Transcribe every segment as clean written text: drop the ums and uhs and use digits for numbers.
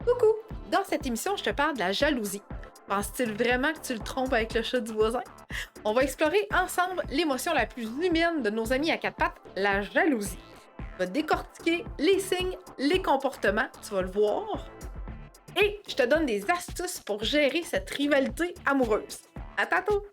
Coucou! Dans cette émission, je te parle de la jalousie. Penses-tu vraiment que tu le trompes avec le chat du voisin? On va explorer ensemble l'émotion la plus humaine de nos amis à quatre pattes, la jalousie. On va décortiquer les signes, les comportements, tu vas le voir. Et je te donne des astuces pour gérer cette rivalité amoureuse. À tantôt!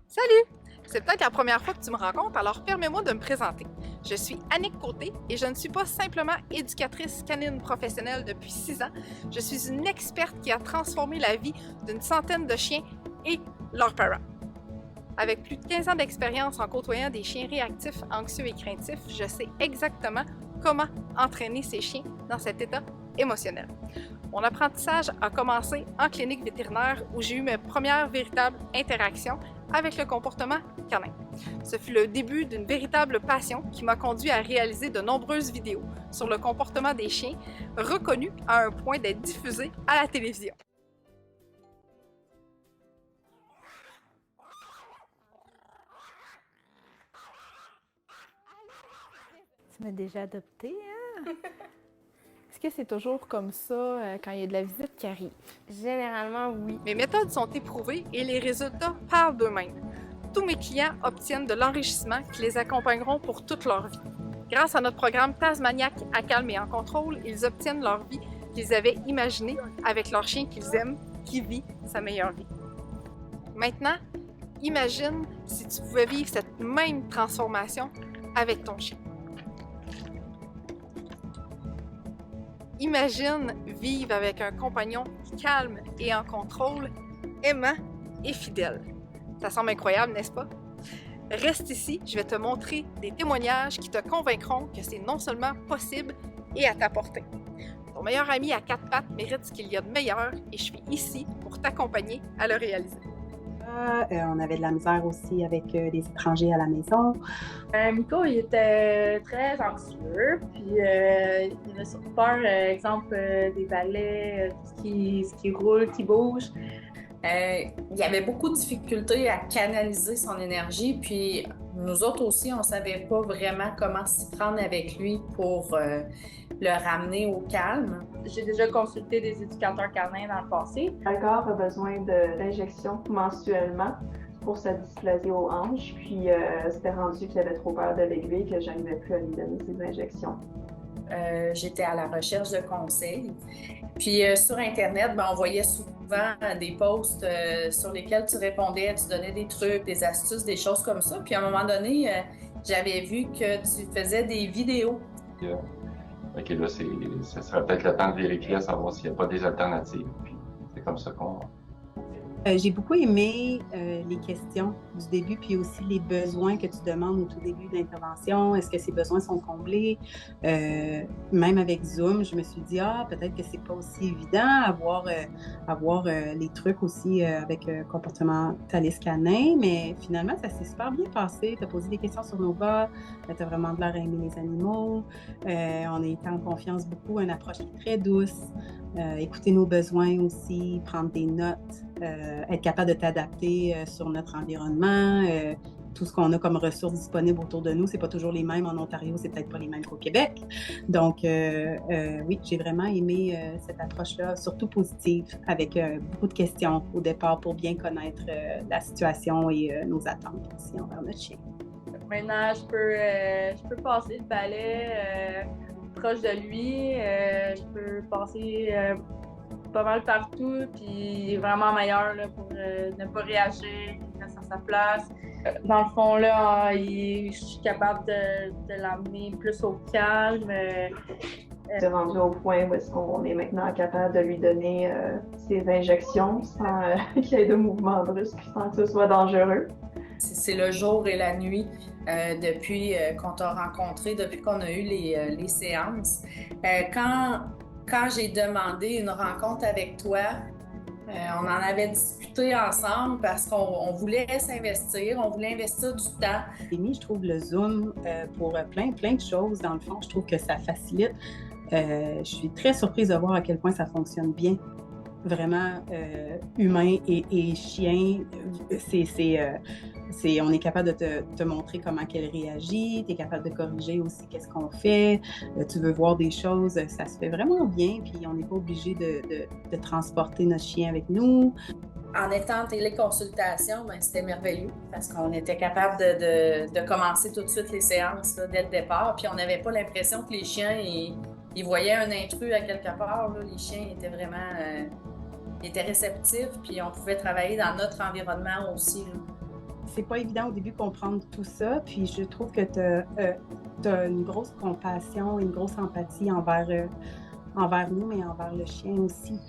Salut! C'est peut-être la première fois que tu me rencontres, alors permets-moi de me présenter. Je suis Annick Côté et je ne suis pas simplement éducatrice canine professionnelle depuis 6 ans. Je suis une experte qui a transformé la vie d'une centaine de chiens et leurs parents. Avec plus de 15 ans d'expérience en côtoyant des chiens réactifs, anxieux et craintifs, je sais exactement comment entraîner ces chiens dans cet état émotionnel. Mon apprentissage a commencé en clinique vétérinaire où j'ai eu mes premières véritables interactions avec le comportement canin. Ce fut le début d'une véritable passion qui m'a conduit à réaliser de nombreuses vidéos sur le comportement des chiens, reconnues à un point d'être diffusées à la télévision. Tu m'as déjà adoptée, hein? Est-ce que c'est toujours comme ça quand il y a de la visite qui arrive? Généralement, oui. Mes méthodes sont éprouvées et les résultats parlent d'eux-mêmes. Tous mes clients obtiennent de l'enrichissement qui les accompagneront pour toute leur vie. Grâce à notre programme Tasmaniac à calme et en contrôle, ils obtiennent leur vie qu'ils avaient imaginée avec leur chien qu'ils aiment, qui vit sa meilleure vie. Maintenant, imagine si tu pouvais vivre cette même transformation avec ton chien. Imagine vivre avec un compagnon calme et en contrôle, aimant et fidèle. Ça semble incroyable, n'est-ce pas? Reste ici, je vais te montrer des témoignages qui te convaincront que c'est non seulement possible et à ta portée. Ton meilleur ami à quatre pattes mérite ce qu'il y a de meilleur et je suis ici pour t'accompagner à le réaliser. On avait de la misère aussi avec les étrangers à la maison. Miko, il était très anxieux, puis il avait surtout peur, exemple, des balais, tout ce qui roule, qui bouge. Il y avait beaucoup de difficultés à canaliser son énergie, puis nous autres aussi, on ne savait pas vraiment comment s'y prendre avec lui pour le ramener au calme. J'ai déjà consulté des éducateurs canins dans le passé. Algar a besoin d'injections mensuellement pour sa dysplasie aux hanches, puis c'était rendu qu'il avait trop peur de l'aiguille que je n'arrivais plus à lui donner ses injections. J'étais à la recherche de conseils. Puis sur Internet, on voyait souvent des posts sur lesquels tu répondais, tu donnais des trucs, des astuces, des choses comme ça. Puis à un moment donné, j'avais vu que tu faisais des vidéos. OK, là, ça serait peut-être le temps de vérifier à savoir s'il n'y a pas des alternatives. Puis c'est comme ça qu'on... J'ai beaucoup aimé les questions du début, puis aussi les besoins que tu demandes au tout début de l'intervention. Est-ce que ces besoins sont comblés? Même avec Zoom, je me suis dit, peut-être que c'est pas aussi évident avoir les trucs aussi avec comportementaliste canin, mais finalement, ça s'est super bien passé. Tu as posé des questions sur Nova, tu as vraiment de l'air à aimer les animaux. On a été en confiance beaucoup, une approche qui est très douce. Écouter nos besoins aussi, prendre des notes, être capable de t'adapter sur notre environnement, tout ce qu'on a comme ressources disponibles autour de nous, c'est pas toujours les mêmes en Ontario, c'est peut-être pas les mêmes qu'au Québec. Donc, oui, j'ai vraiment aimé cette approche-là, surtout positive, avec beaucoup de questions au départ pour bien connaître la situation et nos attentes aussi envers notre chien. Maintenant, je peux passer le balai proche de lui, je peux passer pas mal partout, puis il est vraiment meilleur là, pour ne pas réagir, il reste à sa place. Dans le fond, là, je suis capable de l'amener plus au calme. C'est rendu au point où est-ce qu'on est maintenant capable de lui donner ses injections sans qu'il y ait de mouvements brusques, sans que ce soit dangereux. C'est le jour et la nuit depuis qu'on t'a rencontré, depuis qu'on a eu les séances. Quand j'ai demandé une rencontre avec toi, on en avait discuté ensemble parce qu'on voulait s'investir, on voulait investir du temps. Je trouve le Zoom pour plein de choses, dans le fond, je trouve que ça facilite. Je suis très surprise de voir à quel point ça fonctionne bien. Vraiment humain et chien, On est capable de te montrer comment qu'elle réagit, tu es capable de corriger aussi qu'est-ce qu'on fait, tu veux voir des choses, ça se fait vraiment bien, puis on n'est pas obligé de transporter notre chien avec nous. En étant en téléconsultation, ben, c'était merveilleux parce qu'on était capable de commencer tout de suite les séances là, dès le départ. Puis on n'avait pas l'impression que les chiens, ils voyaient un intrus à quelque part. Là. Les chiens étaient vraiment ils étaient réceptifs, puis on pouvait travailler dans notre environnement aussi. Là. C'est pas évident au début de comprendre tout ça, puis je trouve que tu as une grosse compassion et une grosse empathie envers nous, mais envers le chien aussi.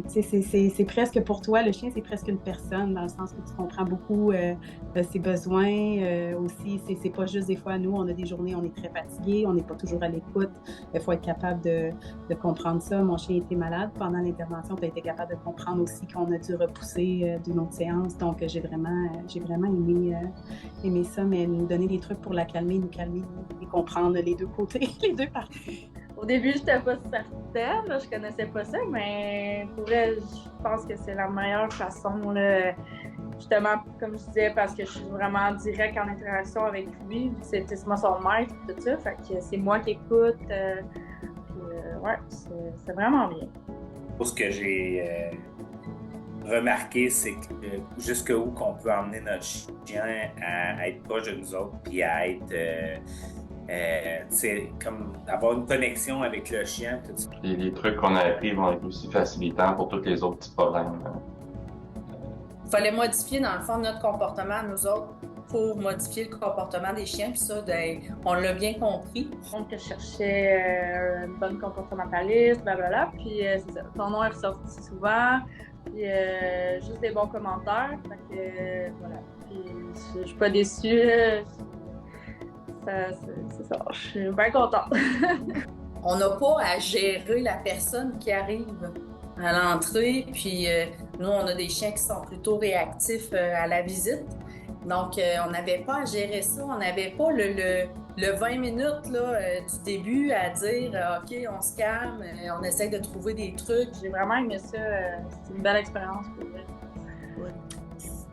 C'est presque pour toi, le chien, c'est presque une personne, dans le sens que tu comprends beaucoup ses besoins aussi. C'est pas juste des fois, nous, on a des journées, on est très fatigués, on n'est pas toujours à l'écoute. Il faut être capable de comprendre ça. Mon chien était malade pendant l'intervention, tu as été capable de comprendre aussi qu'on a dû repousser d'une autre séance. Donc, j'ai vraiment aimé ça, mais nous donner des trucs pour la calmer, nous calmer et comprendre les deux côtés, les deux parties. Au début, je n'étais pas certaine, là, je connaissais pas ça, mais pour vrai, je pense que c'est la meilleure façon, là, justement, comme je disais, parce que je suis vraiment direct en interaction avec lui, c'est moi son maître, tout ça, fait que c'est moi qui écoute, ouais, c'est vraiment bien. Ce que j'ai remarqué, c'est que jusqu'où qu'on peut emmener notre chien à être proche de nous autres, puis à être... comme avoir une connexion avec le chien. Tout ça. Les trucs qu'on a appris vont être aussi facilitants pour tous les autres petits problèmes. Il fallait modifier, dans le fond, notre comportement, nous autres, pour modifier le comportement des chiens. Puis ça, on l'a bien compris. Donc, je cherchais une bonne comportementaliste, blablabla. Puis c'est ça. Ton nom est ressorti souvent. Puis juste des bons commentaires. Fait que voilà. Puis je suis pas déçue. C'est ça, je suis bien contente. On n'a pas à gérer la personne qui arrive à l'entrée, puis nous, on a des chiens qui sont plutôt réactifs à la visite. Donc, on n'avait pas à gérer ça, on n'avait pas le 20 minutes là, du début à dire « OK, on se calme, on essaie de trouver des trucs ». J'ai vraiment aimé ça, c'est une belle expérience pour vrai.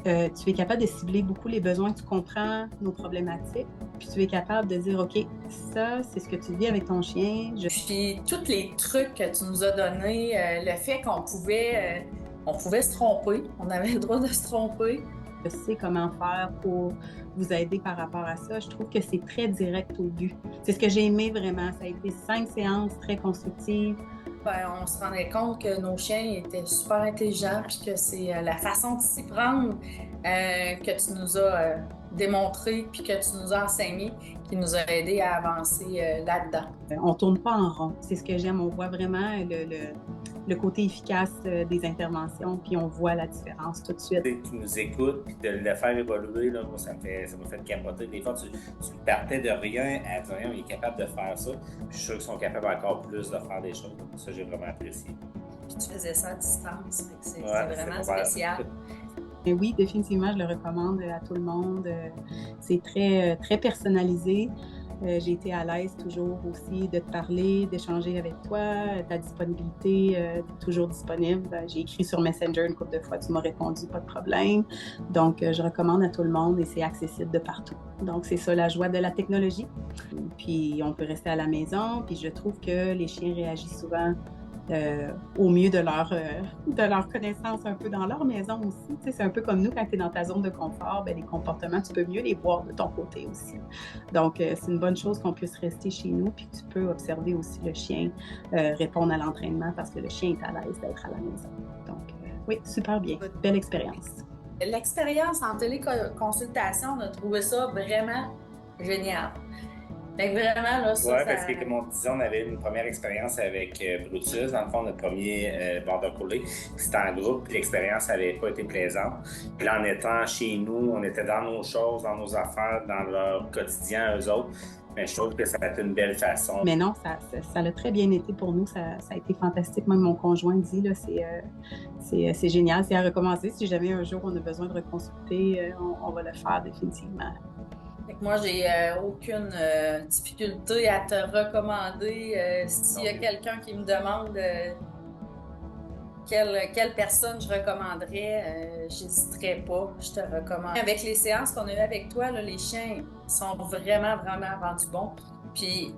Tu es capable de cibler beaucoup les besoins, tu comprends nos problématiques, puis tu es capable de dire, OK, ça, c'est ce que tu vis avec ton chien. Puis tous les trucs que tu nous as donnés, le fait qu'on pouvait se tromper, on avait le droit de se tromper. Je sais comment faire pour vous aider par rapport à ça. Je trouve que c'est très direct au but. C'est ce que j'ai aimé vraiment. Ça a été 5 séances très constructives. On se rendait compte que nos chiens étaient super intelligents, puis que c'est la façon de s'y prendre que tu nous as démontré, puis que tu nous as enseigné, qui nous a aidés à avancer là-dedans. On tourne pas en rond. C'est ce que j'aime. On voit vraiment le côté efficace des interventions, puis on voit la différence tout de suite. Qui nous écoute, puis de le faire évoluer, là, moi, ça m'a fait capoter. Des fois, tu partais de rien à dire, on est capable de faire ça. Puis je suis sûr qu'ils sont capables encore plus de faire des choses. Ça, j'ai vraiment apprécié. Puis tu faisais ça à distance, c'est vraiment c'est spécial. Mais oui, définitivement, je le recommande à tout le monde. C'est très, très personnalisé. J'ai été à l'aise toujours aussi de te parler, d'échanger avec toi, ta disponibilité, toujours disponible. J'ai écrit sur Messenger une couple de fois, tu m'as répondu, pas de problème. Donc, je recommande à tout le monde et c'est accessible de partout. Donc, c'est ça la joie de la technologie. Puis, on peut rester à la maison, puis je trouve que les chiens réagissent souvent au mieux de leur connaissance un peu dans leur maison aussi. Tu sais, c'est un peu comme nous, quand tu es dans ta zone de confort, bien, les comportements, tu peux mieux les voir de ton côté aussi. Donc, c'est une bonne chose qu'on puisse rester chez nous, puis que tu peux observer aussi le chien répondre à l'entraînement parce que le chien est à l'aise d'être à la maison. Donc, oui, super bien. Belle expérience. L'expérience en téléconsultation, on a trouvé ça vraiment génial. Fait que vraiment, là, ça... Oui, parce que, comme on disait, on avait une première expérience avec Brutus, dans le fond, notre premier border collie. C'était en groupe, puis l'expérience n'avait pas été plaisante. Puis là, en étant chez nous, on était dans nos choses, dans nos affaires, dans leur quotidien, eux autres. Mais je trouve que ça a été une belle façon. Mais non, ça a très bien été pour nous. Ça a été fantastique. Même mon conjoint dit, là, c'est génial. C'est à recommencer. Si jamais un jour on a besoin de reconsulter, on va le faire définitivement. Moi, j'ai aucune difficulté à te recommander s'il y a quelqu'un qui me demande quelle personne je recommanderais, j'hésiterais pas, je te recommande. Avec les séances qu'on a eues avec toi, là, les chiens sont vraiment, vraiment rendus bons. Puis,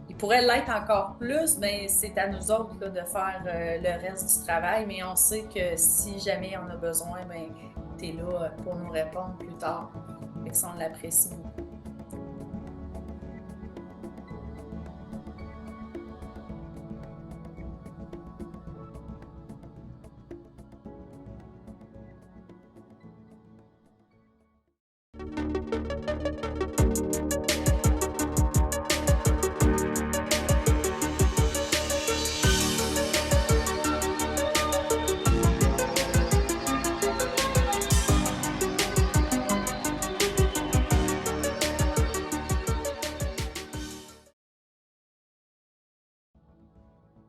ils pourraient l'être encore plus, mais c'est à nous autres là, de faire le reste du travail. Mais on sait que si jamais on a besoin, ben, tu es là pour nous répondre plus tard. Fait que ça, on l'apprécie beaucoup.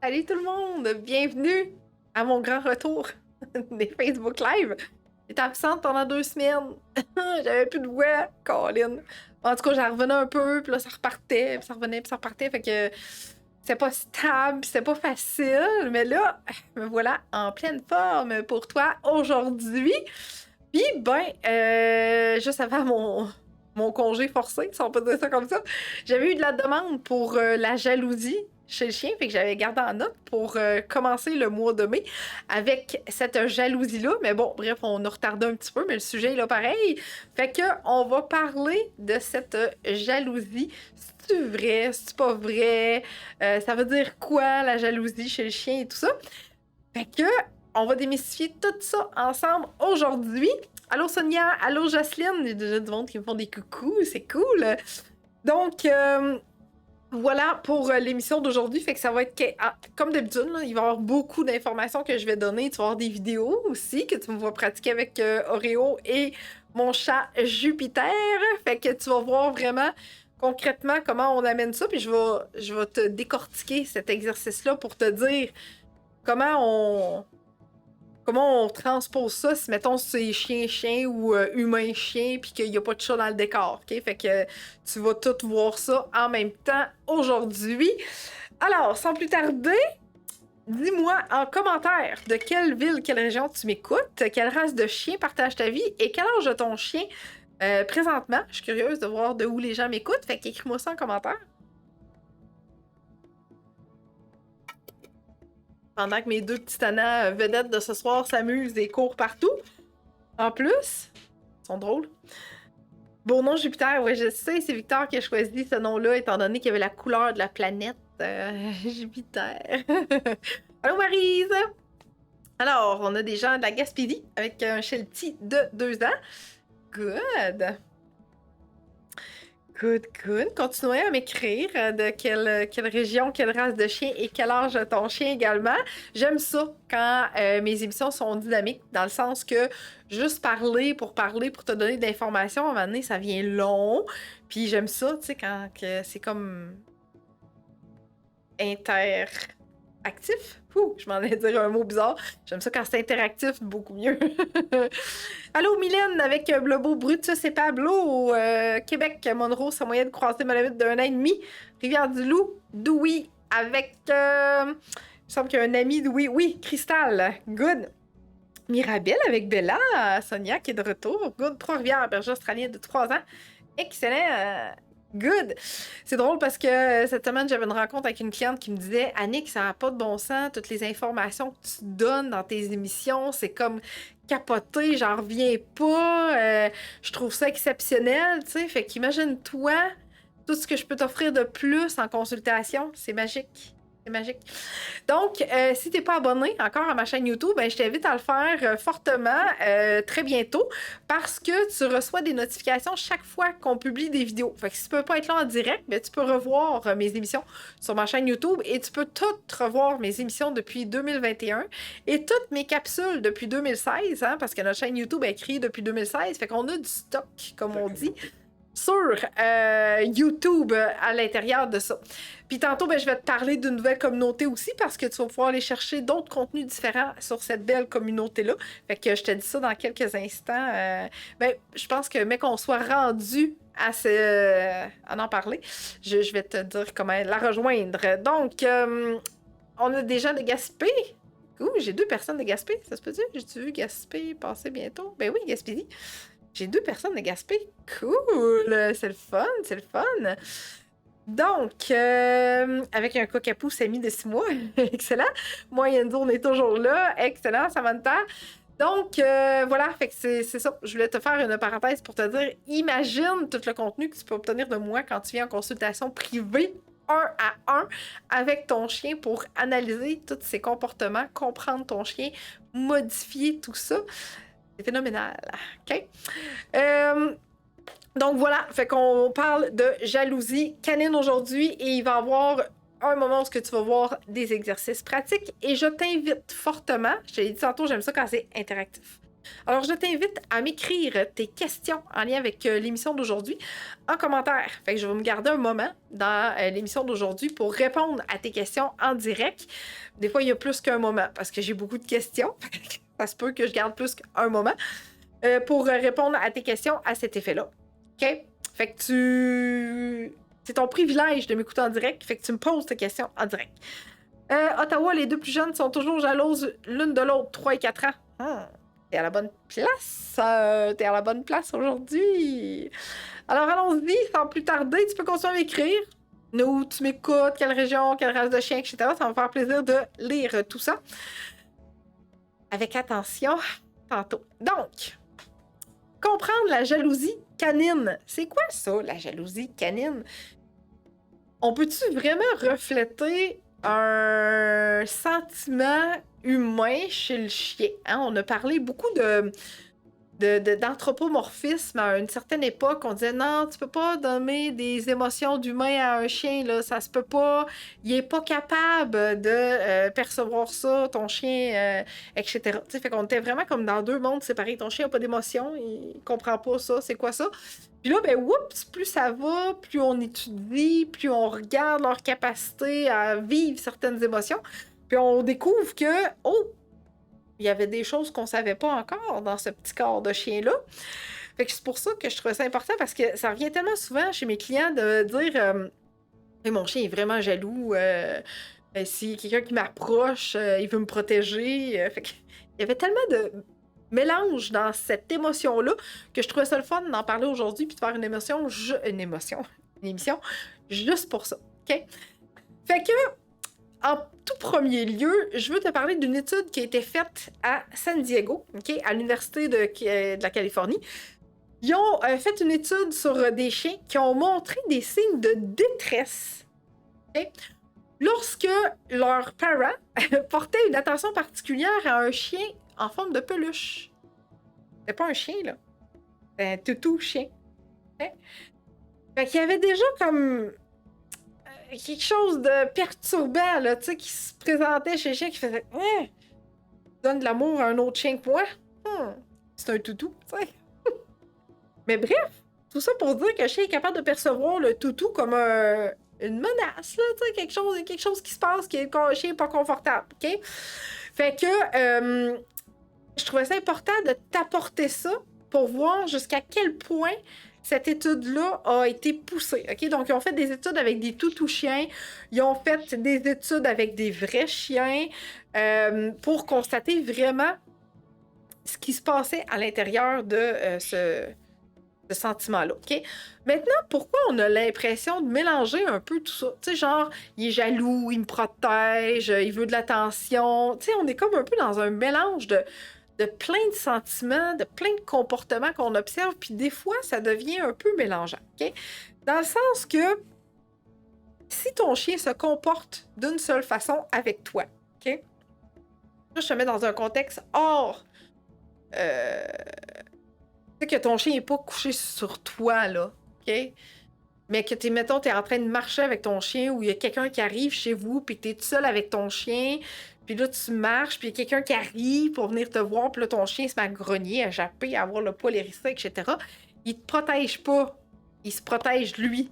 Salut tout le monde! Bienvenue à mon grand retour des Facebook Live. J'étais absente pendant 2 semaines. J'avais plus de voix, Colin. En tout cas, j'en revenais un peu, puis là, ça repartait, puis ça revenait, puis ça repartait. Fait que c'était pas stable, puis c'était pas facile. Mais là, me voilà en pleine forme pour toi aujourd'hui. Puis, juste avant mon congé forcé, si on peut dire ça comme ça, j'avais eu de la demande pour la jalousie chez le chien, fait que j'avais gardé en note pour commencer le mois de mai avec cette jalousie-là. Mais bon, bref, on a retardé un petit peu, mais le sujet est là pareil. Fait que on va parler de cette jalousie. C'est-tu vrai? C'est-tu pas vrai? Ça veut dire quoi, la jalousie chez le chien et tout ça? Fait que on va démystifier tout ça ensemble aujourd'hui. Allô Sonia, allô Jocelyne, il y a déjà du monde qui me font des coucous, c'est cool. Donc, voilà pour l'émission d'aujourd'hui. Fait que ça va être comme d'habitude, il va y avoir beaucoup d'informations que je vais donner. Tu vas avoir des vidéos aussi que tu me vois pratiquer avec Oreo et mon chat Jupiter. Fait que tu vas voir vraiment concrètement comment on amène ça. Puis je vais te décortiquer cet exercice-là pour te dire comment on transpose ça si, mettons, c'est chien-chien ou humain-chien puis qu'il n'y a pas de chat dans le décor, OK? Fait que tu vas tout voir ça en même temps aujourd'hui. Alors, sans plus tarder, dis-moi en commentaire de quelle ville, quelle région tu m'écoutes, quelle race de chien partage ta vie et quel âge de ton chien présentement. Je suis curieuse de voir de où les gens m'écoutent, fait qu'écris-moi ça en commentaire. Pendant que mes 2 petits tanas vedettes de ce soir s'amusent et courent partout. En plus, ils sont drôles. Beau nom Jupiter, ouais, je sais, c'est Victor qui a choisi ce nom-là, étant donné qu'il y avait la couleur de la planète Jupiter. Allô Maryse! Alors, on a des gens de la Gaspésie avec un Sheltie de 2 ans. Good! Good. Continuez à m'écrire de quelle région, quelle race de chien et quel âge ton chien également. J'aime ça quand mes émissions sont dynamiques, dans le sens que juste parler, pour te donner de l'information, à un moment donné, ça vient long. Puis j'aime ça, tu sais, quand c'est comme interactif. Je m'en allais dire un mot bizarre. J'aime ça quand c'est interactif, beaucoup mieux. Allô, Mylène, avec le beau Brutus et Pablo, Québec, Monroe, sa moyenne croisée Malamute d'1 an et demi. Rivière-du-Loup, Dewey, avec... il me semble qu'il y a un ami Dewey. Oui, Cristal, good. Mirabelle avec Bella, Sonia qui est de retour. Good, Trois-Rivières, berger australien de 3 ans. Excellent. Good! C'est drôle parce que cette semaine, j'avais une rencontre avec une cliente qui me disait « Annick, ça n'a pas de bon sens, toutes les informations que tu donnes dans tes émissions, c'est comme capoté, j'en reviens pas, je trouve ça exceptionnel, tu sais. » Fait qu'imagine-toi, tout ce que je peux t'offrir de plus en consultation, c'est magique. C'est magique. Donc, si t'es pas abonné encore à ma chaîne YouTube, ben, je t'invite à le faire fortement très bientôt parce que tu reçois des notifications chaque fois qu'on publie des vidéos. Fait que si tu peux pas être là en direct, ben, tu peux revoir mes émissions sur ma chaîne YouTube et tu peux toutes revoir mes émissions depuis 2021 et toutes mes capsules depuis 2016, hein, parce que notre chaîne YouTube est créée depuis 2016. Fait qu'on a du stock, comme on dit, sur YouTube à l'intérieur de ça. Puis tantôt, ben, je vais te parler d'une nouvelle communauté aussi parce que tu vas pouvoir aller chercher d'autres contenus différents sur cette belle communauté-là. Fait que je te dis ça dans quelques instants. Je pense que, mais qu'on soit rendu à en parler, je vais te dire comment la rejoindre. Donc, on a des gens de Gaspé. Ouh, j'ai 2 personnes de Gaspé, ça se peut dire? J'ai-tu vu Gaspé passer bientôt? Ben oui, Gaspésie. J'ai 2 personnes de Gaspé. Cool! C'est le fun, c'est le fun! Donc, avec un cockapou Samy de 6 mois, excellent. Moi, Yenzo, on est toujours là, excellent, Samantha. Donc, voilà, fait que c'est ça. Je voulais te faire une parenthèse pour te dire, imagine tout le contenu que tu peux obtenir de moi quand tu viens en consultation privée, 1 à 1, avec ton chien pour analyser tous ses comportements, comprendre ton chien, modifier tout ça. C'est phénoménal, OK? Donc voilà, fait qu'on parle de jalousie canine aujourd'hui et il va y avoir un moment où tu vas voir des exercices pratiques et je t'invite fortement, je te l'ai dit tantôt, j'aime ça quand c'est interactif. Alors je t'invite à m'écrire tes questions en lien avec l'émission d'aujourd'hui en commentaire. Fait que je vais me garder un moment dans l'émission d'aujourd'hui pour répondre à tes questions en direct. Des fois, il y a plus qu'un moment parce que j'ai beaucoup de questions. Ça se peut que je garde plus qu'un moment pour répondre à tes questions à cet effet-là. OK? Fait que c'est ton privilège de m'écouter en direct, fait que tu me poses tes questions en direct. Ottawa, les 2 plus jeunes sont toujours jalouses l'une de l'autre, 3 et 4 ans. T'es à la bonne place. T'es à la bonne place aujourd'hui. Alors allons-y, sans plus tarder, tu peux continuer à m'écrire. Où tu m'écoutes, quelle région, quelle race de chien, etc. Ça va me faire plaisir de lire tout ça. Avec attention, tantôt. Donc, comprendre la jalousie canine. C'est quoi ça, la jalousie canine? On peut-tu vraiment refléter un sentiment humain chez le chien? Hein? On a parlé beaucoup d'anthropomorphisme à une certaine époque. On disait non, tu peux pas donner des émotions d'humain à un chien, là, ça se peut pas. Il est pas capable de percevoir ça, ton chien, etc. T'sais, fait qu'on était vraiment comme dans 2 mondes séparés. Ton chien a pas d'émotion, il comprend pas ça, c'est quoi ça? Puis là, ben, oups, plus ça va, plus on étudie, plus on regarde leur capacité à vivre certaines émotions, puis on découvre que, oh, il y avait des choses qu'on savait pas encore dans ce petit corps de chien-là. Fait que c'est pour ça que je trouvais ça important, parce que ça revient tellement souvent chez mes clients de dire hey, mon chien est vraiment jaloux, si quelqu'un qui m'approche, il veut me protéger. Fait que il y avait tellement de mélange dans cette émotion-là que je trouvais ça le fun d'en parler aujourd'hui puis de faire une émission juste pour ça. OK? Fait que en tout premier lieu, je veux te parler d'une étude qui a été faite à San Diego, okay, à l'Université de la Californie. Ils ont fait une étude sur des chiens qui ont montré des signes de détresse, okay, lorsque leurs parents portaient une attention particulière à un chien en forme de peluche. C'est pas un chien, là. C'est un toutou chien. Okay? Fait qu'il y avait déjà comme quelque chose de perturbant, là, tu sais, qui se présentait chez le chien, qui faisait donne de l'amour à un autre chien que moi. C'est un toutou, tu sais. Mais bref, tout ça pour dire que le chien est capable de percevoir le toutou comme une menace, là, tu sais, quelque chose qui se passe, quand le chien n'est pas confortable, OK? Fait que je trouvais ça important de t'apporter ça pour voir jusqu'à quel point cette étude-là a été poussée. OK? Donc, ils ont fait des études avec des toutous chiens. Ils ont fait des études avec des vrais chiens pour constater vraiment ce qui se passait à l'intérieur de ce sentiment-là. OK? Maintenant, pourquoi on a l'impression de mélanger un peu tout ça? Tu sais, genre, il est jaloux, il me protège, il veut de l'attention. Tu sais, on est comme un peu dans un mélange de plein de sentiments, de plein de comportements qu'on observe, puis des fois, ça devient un peu mélangeant, OK? Dans le sens que si ton chien se comporte d'une seule façon avec toi, OK? Là, je te mets dans un contexte hors... tu sais que ton chien n'est pas couché sur toi, là, OK? Mais que, mettons, t'es en train de marcher avec ton chien ou il y a quelqu'un qui arrive chez vous, puis t'es tout seul avec ton chien... Puis là, tu marches, puis il y a quelqu'un qui arrive pour venir te voir, puis là, ton chien se met à grogner, à japper, à avoir le poil hérissé, etc. Il te protège pas. Il se protège lui.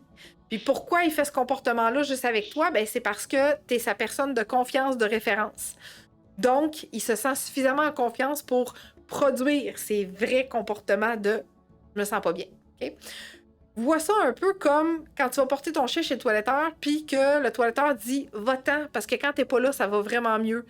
Puis pourquoi il fait ce comportement-là juste avec toi? Ben, c'est parce que t'es sa personne de confiance, de référence. Donc, il se sent suffisamment en confiance pour produire ses vrais comportements de « je me sens pas bien ». OK? Vois ça un peu comme quand tu vas porter ton chien chez le toiletteur, puis que le toiletteur dit « va-t'en », parce que quand t'es pas là, ça va vraiment mieux.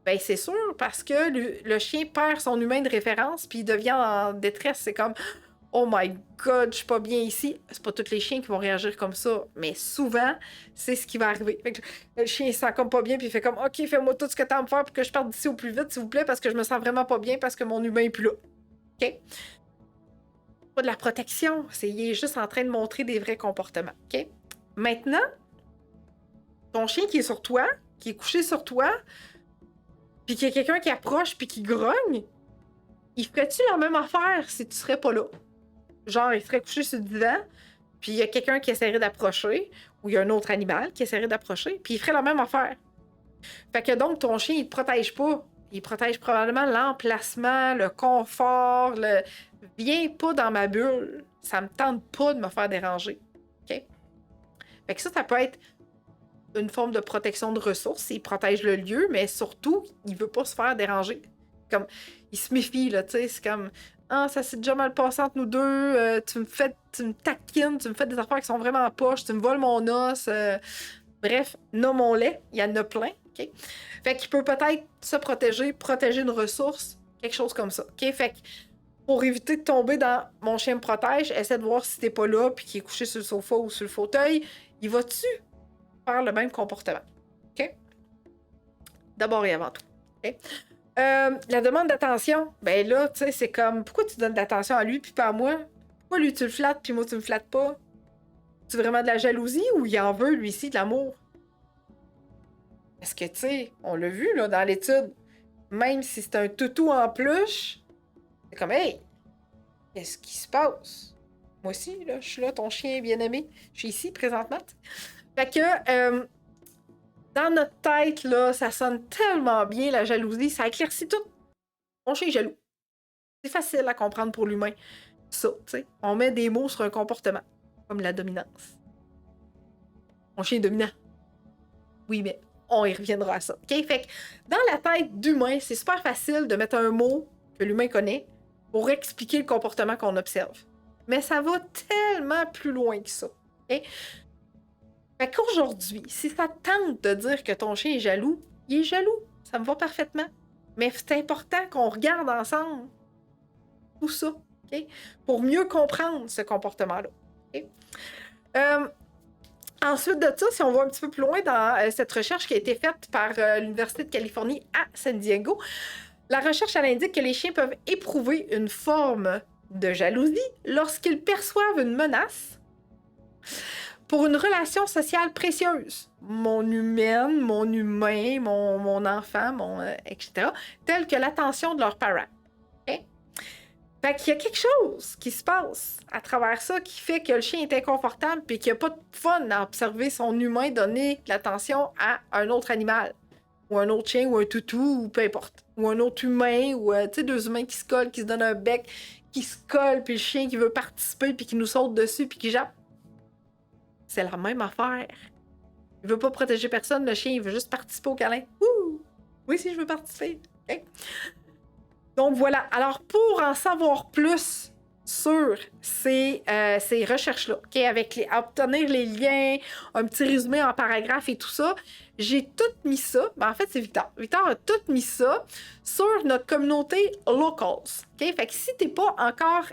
Ben c'est sûr, parce que le chien perd son humain de référence, puis il devient en détresse. C'est comme « Oh my God, je suis pas bien ici ». C'est pas tous les chiens qui vont réagir comme ça, mais souvent, c'est ce qui va arriver. Fait que le chien il se sent comme pas bien, puis il fait comme « Ok, fais-moi tout ce que t'as à me faire pour que je parte d'ici au plus vite, s'il vous plaît, parce que je me sens vraiment pas bien, parce que mon humain est plus là. » OK? Pas de la protection, il est juste en train de montrer des vrais comportements. OK? Maintenant, ton chien qui est sur toi, qui est couché sur toi, puis qu'il y a quelqu'un qui approche puis qui grogne, il ferait-tu la même affaire si tu serais pas là? Genre, il serait couché sur le divan, puis il y a quelqu'un qui essaierait d'approcher, ou il y a un autre animal qui essaierait d'approcher, puis il ferait la même affaire. Fait que donc, ton chien, il te protège pas. Il protège probablement l'emplacement, le confort, le... Viens pas dans ma bulle. Ça me tente pas de me faire déranger. OK? Fait que ça peut être une forme de protection de ressources. Il protège le lieu, mais surtout, il veut pas se faire déranger. Comme, il se méfie, là, tu sais. C'est comme, ah, ça s'est déjà mal passé entre nous deux. Tu me taquines, tu me fais des affaires qui sont vraiment poches, tu me voles mon os. Bref, nommons-les. Il y en a plein. OK? Fait qu'il peut peut-être se protéger une ressource, quelque chose comme ça. OK? Fait que pour éviter de tomber dans mon chien me protège, essaie de voir si t'es pas là puis qu'il est couché sur le sofa ou sur le fauteuil. Il va-tu faire le même comportement? OK? D'abord et avant tout. OK? La demande d'attention, ben là, tu sais, c'est comme, pourquoi tu donnes de l'attention à lui puis pas à moi? Pourquoi lui tu le flattes puis moi tu me flattes pas? C'est vraiment de la jalousie ou il en veut, lui-ci, de l'amour? Parce que, tu sais, on l'a vu, là, dans l'étude, même si c'est un toutou en peluche, c'est comme, hey, qu'est-ce qui se passe? Moi aussi, là, je suis là, ton chien bien-aimé. Je suis ici, présentement. Fait que, dans notre tête, là, ça sonne tellement bien, la jalousie, ça éclaircit tout. Mon chien est jaloux. C'est facile à comprendre pour l'humain. Ça, tu sais, on met des mots sur un comportement, comme la dominance. Mon chien est dominant. Oui, mais on y reviendra à ça. OK? Fait que dans la tête d'humain, c'est super facile de mettre un mot que l'humain connaît pour expliquer le comportement qu'on observe. Mais ça va tellement plus loin que ça. OK? Fait qu'aujourd'hui, si ça te tente de dire que ton chien est jaloux, il est jaloux. Ça me va parfaitement. Mais c'est important qu'on regarde ensemble tout ça. OK? Pour mieux comprendre ce comportement-là. OK? Ensuite de ça, si on va un petit peu plus loin dans cette recherche qui a été faite par l'Université de Californie à San Diego, la recherche elle indique que les chiens peuvent éprouver une forme de jalousie lorsqu'ils perçoivent une menace pour une relation sociale précieuse. Mon humaine, mon humain, mon enfant, etc. Telle que l'attention de leurs parents. Okay? Fait qu'il y a quelque chose qui se passe à travers ça qui fait que le chien est inconfortable et qu'il n'y a pas de fun à observer son humain donner de l'attention à un autre animal. Ou un autre chien, ou un toutou, ou peu importe. Ou un autre humain, ou tu sais, deux humains qui se collent, qui se donnent un bec, qui se collent, puis le chien qui veut participer, puis qui nous saute dessus, puis qui jappe. C'est la même affaire. Il veut pas protéger personne, le chien, il veut juste participer au câlin. Ouh! Oui, si je veux participer. Okay. Donc voilà. Alors, pour en savoir plus sur ces recherches-là, okay, avec obtenir les liens, un petit résumé en paragraphe et tout ça, j'ai tout mis ça. Ben, en fait, c'est Victor. Victor a tout mis ça sur notre communauté Locals. Okay? Fait que si t'es pas encore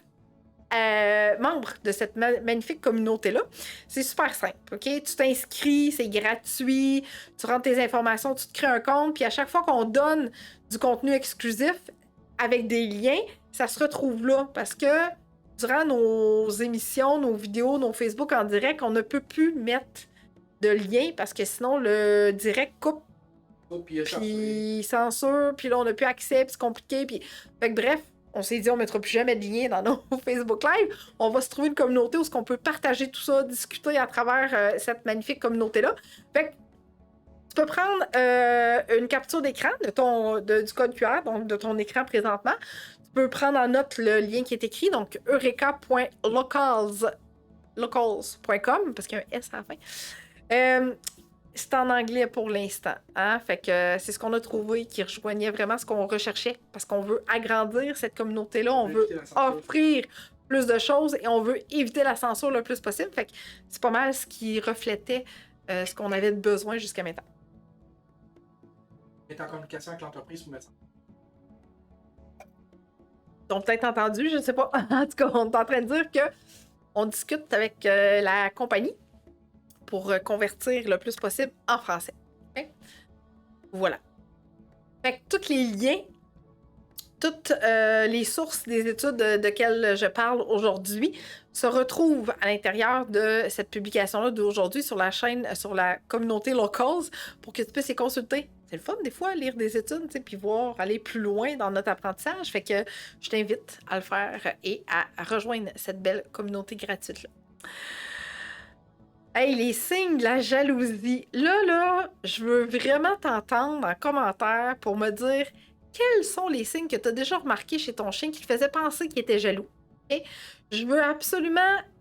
membre de cette magnifique communauté-là, c'est super simple. Okay? Tu t'inscris, c'est gratuit, tu rentres tes informations, tu te crées un compte, puis à chaque fois qu'on donne du contenu exclusif avec des liens, ça se retrouve là. Parce que durant nos émissions, nos vidéos, nos Facebook en direct, on ne peut plus mettre de liens parce que sinon le direct coupe. Puis censure, puis là on n'a plus accès, puis c'est compliqué. Puis... Fait que bref, on s'est dit on mettra plus jamais de liens dans nos Facebook Live. On va se trouver une communauté où on peut partager tout ça, discuter à travers cette magnifique communauté-là. Fait que tu peux prendre une capture d'écran du code QR, donc de ton écran présentement. Tu peux prendre en note le lien qui est écrit, donc eureka.locals.com, parce qu'il y a un S à la fin. C'est en anglais pour l'instant. Hein? Fait que c'est ce qu'on a trouvé qui rejoignait vraiment ce qu'on recherchait, parce qu'on veut agrandir cette communauté-là, on veut offrir plus de choses et on veut éviter la censure le plus possible. Fait que c'est pas mal ce qui reflétait ce qu'on avait de besoin jusqu'à maintenant. est en communication avec l'entreprise pour mettre ça. Ils ont peut-être entendu, je ne sais pas. En tout cas, on est en train de dire que on discute avec la compagnie pour convertir le plus possible en français. Okay? Voilà. Fait que tous les liens, toutes les sources des études desquelles je parle aujourd'hui se retrouvent à l'intérieur de cette publication-là d'aujourd'hui sur la chaîne, sur la communauté Locals, pour que tu puisses les consulter. C'est le fun, des fois, lire des études, puis voir aller plus loin dans notre apprentissage. Fait que je t'invite à le faire et à rejoindre cette belle communauté gratuite-là. Hey, les signes de la jalousie. Là, je veux vraiment t'entendre en commentaire pour me dire quels sont les signes que tu as déjà remarqués chez ton chien qui te faisaient penser qu'il était jaloux. Okay? Je veux absolument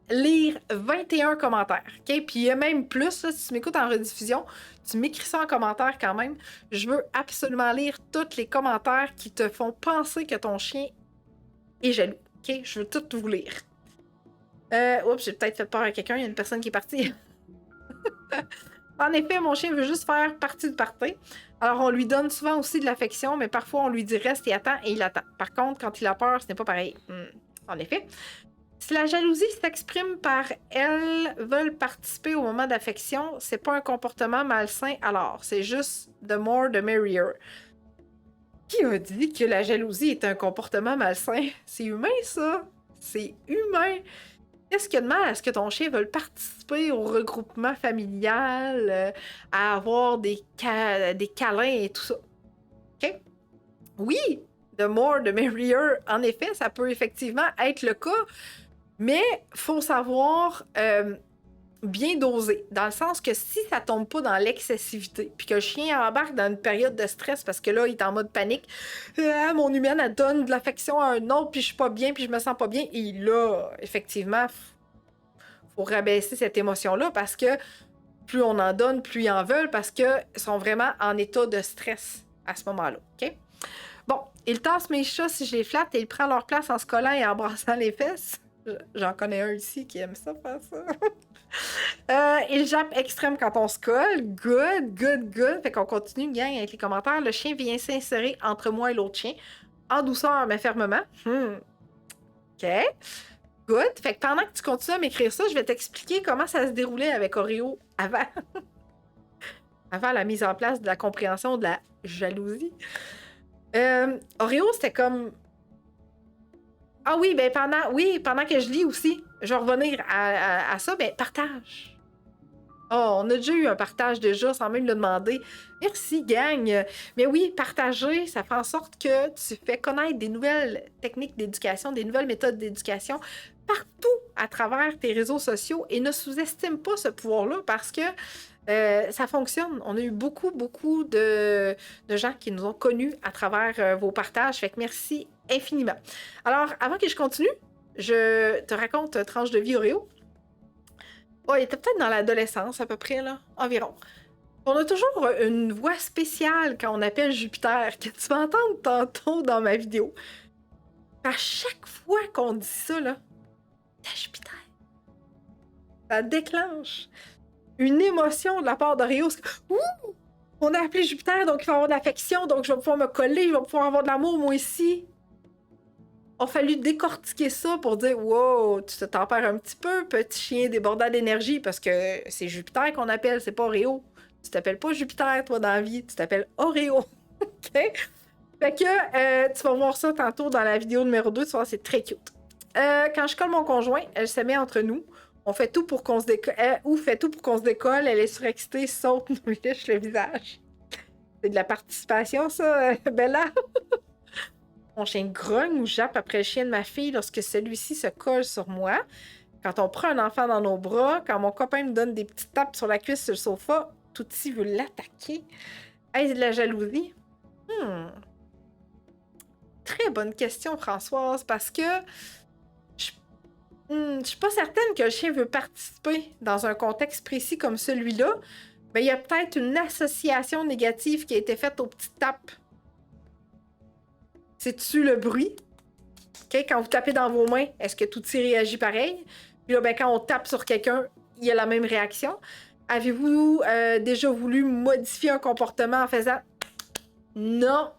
lire 21 commentaires. Okay? Puis il y a même plus, là, si tu m'écoutes en rediffusion, tu m'écris ça en commentaire quand même. Je veux absolument lire tous les commentaires qui te font penser que ton chien est jaloux. Okay? Je veux tout vous lire. Oups, j'ai peut-être fait peur à quelqu'un, il y a une personne qui est partie. En effet, mon chien veut juste faire partie du party. Alors, on lui donne souvent aussi de l'affection, mais parfois, on lui dit reste et attend, et il attend. Par contre, quand il a peur, ce n'est pas pareil. En effet. Si la jalousie s'exprime par elles veulent participer au moment d'affection, c'est pas un comportement malsain alors. C'est juste the more the merrier. Qui a dit que la jalousie est un comportement malsain? C'est humain, ça? C'est humain! Qu'est-ce qu'il y a de mal à ce que ton chien veuille participer au regroupement familial, à avoir des câlins et tout ça? OK? Oui, the more, the merrier. En effet, ça peut effectivement être le cas, mais il faut savoir bien doser. Dans le sens que si ça tombe pas dans l'excessivité, puis que le chien embarque dans une période de stress parce que là, il est en mode panique, mon humaine, elle donne de l'affection à un autre, puis je suis pas bien, puis je me sens pas bien, et là, effectivement, faut rabaisser cette émotion-là parce que plus on en donne, plus ils en veulent parce qu'ils sont vraiment en état de stress à ce moment-là. OK? Bon, il tasse mes chats si je les flatte et il prend leur place en se collant et en brassant les fesses. J'en connais un ici qui aime ça, faire ça. Il jappe extrême quand on se colle. Good. Fait qu'on continue, gang, avec les commentaires. Le chien vient s'insérer entre moi et l'autre chien. En douceur, mais fermement. OK. Good. Fait que pendant que tu continues à m'écrire ça, je vais t'expliquer comment ça se déroulait avec Oreo avant. Avant la mise en place de la compréhension de la jalousie. Oreo, c'était comme... Ah oui, ben pendant que je lis aussi, je vais revenir à ça, ben partage. Oh, on a déjà eu un partage déjà sans même le demander. Merci, gang. Mais oui, partager, ça fait en sorte que tu fais connaître des nouvelles techniques d'éducation, des nouvelles méthodes d'éducation partout à travers tes réseaux sociaux et ne sous-estime pas ce pouvoir-là parce que ça fonctionne. On a eu beaucoup de gens qui nous ont connus à travers vos partages. Fait que merci infiniment. Alors, avant que je continue, je te raconte tranche de vie Oreo. Oh, il était peut-être dans l'adolescence, à peu près, là, environ. On a toujours une voix spéciale quand on appelle Jupiter, que tu vas entendre tantôt dans ma vidéo. À chaque fois qu'on dit ça, là, t'as Jupiter. Ça déclenche une émotion de la part d'Oreo. Ouh! On a appelé Jupiter, donc il va avoir de l'affection, donc je vais pouvoir me coller, je vais pouvoir avoir de l'amour, moi aussi. Il a fallu décortiquer ça pour dire « Wow, tu te tempères un petit peu, petit chien débordant d'énergie, parce que c'est Jupiter qu'on appelle, c'est pas Oreo. Tu t'appelles pas Jupiter, toi, dans la vie, tu t'appelles Oreo. » OK? Fait que tu vas voir ça tantôt dans la vidéo numéro 2, tu vois, c'est très cute. Quand je colle mon conjoint, elle se met entre nous. On fait tout pour qu'on se décolle. Fait tout pour qu'on se décolle. Elle est surexcitée, saute, nous lèche le visage. C'est de la participation, ça, Bella? Mon chien grogne ou jappe après le chien de ma fille lorsque celui-ci se colle sur moi. Quand on prend un enfant dans nos bras, quand mon copain me donne des petites tapes sur la cuisse sur le sofa, Touti veut l'attaquer. Est-ce de la jalousie? Très bonne question, Françoise, parce que je suis pas certaine que le chien veut participer dans un contexte précis comme celui-là, mais il y a peut-être une association négative qui a été faite aux petites tapes. C'est-tu le bruit? Okay, quand vous tapez dans vos mains, est-ce que Touti réagit pareil? Puis là, ben, quand on tape sur quelqu'un, il y a la même réaction. Avez-vous déjà voulu modifier un comportement en faisant non.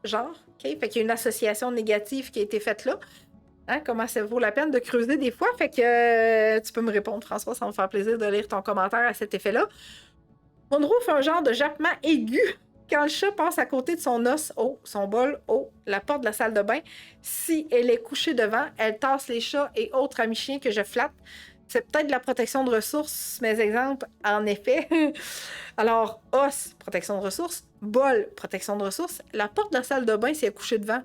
Genre, OK? Fait qu'il y a une association négative qui a été faite là. Hein, comment ça vaut la peine de creuser des fois? Fait que tu peux me répondre, François, ça va me faire plaisir de lire ton commentaire à cet effet-là. Monroe fait un genre de jappement aigu quand le chat passe à côté de son os, son bol, la porte de la salle de bain. Si elle est couchée devant, elle tasse les chats et autres amis chiens que je flatte. C'est peut-être de la protection de ressources, mes exemples, en effet. Alors, os, protection de ressources. Bol, protection de ressources. La porte de la salle de bain, si elle est couchée devant,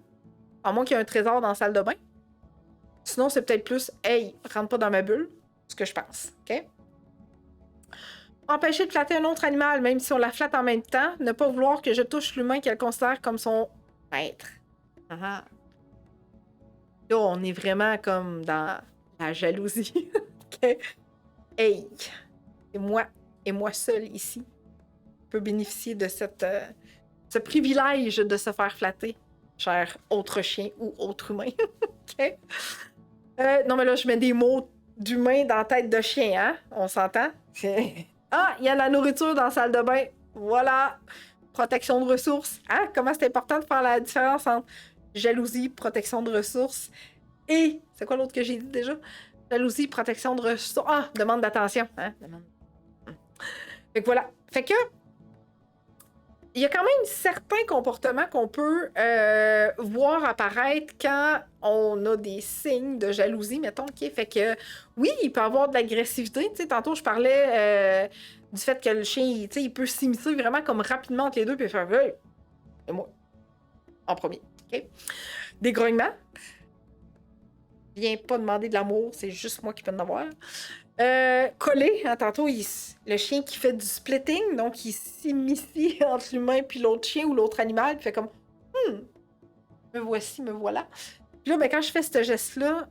à moins qu'il y ait un trésor dans la salle de bain. Sinon, c'est peut-être plus, hey, rentre pas dans ma bulle, ce que je pense, OK? Empêcher de flatter un autre animal, même si on la flatte en même temps. Ne pas vouloir que je touche l'humain qu'elle considère comme son maître. Là, on est vraiment comme dans la jalousie. OK? Hey, c'est moi et moi seul ici qui peut bénéficier de ce privilège de se faire flatter, cher autre chien ou autre humain. OK? Non, mais là, je mets des mots d'humain dans la tête de chien, hein? On s'entend? Ah, il y a la nourriture dans la salle de bain. Voilà. Protection de ressources. Hein? Comment c'est important de faire la différence entre jalousie, protection de ressources et... C'est quoi l'autre que j'ai dit déjà? Jalousie, protection de ressources. Ah, demande d'attention. Hein? Fait que voilà. Fait que... Il y a quand même certains comportements qu'on peut voir apparaître quand on a des signes de jalousie, mettons. OK? Fait que, oui, il peut y avoir de l'agressivité. Tu sais, tantôt, je parlais du fait que le chien, il peut s'immiscer vraiment comme rapidement entre les deux puis faire « Hey! » Et moi, en premier. OK? Des grognements. Viens pas demander de l'amour, c'est juste moi qui peux en avoir. Coller, hein, tantôt, le chien qui fait du splitting, donc il s'immiscie entre l'humain puis l'autre chien ou l'autre animal, puis fait comme me voici, me voilà. Puis là, ben, quand je fais ce geste-là,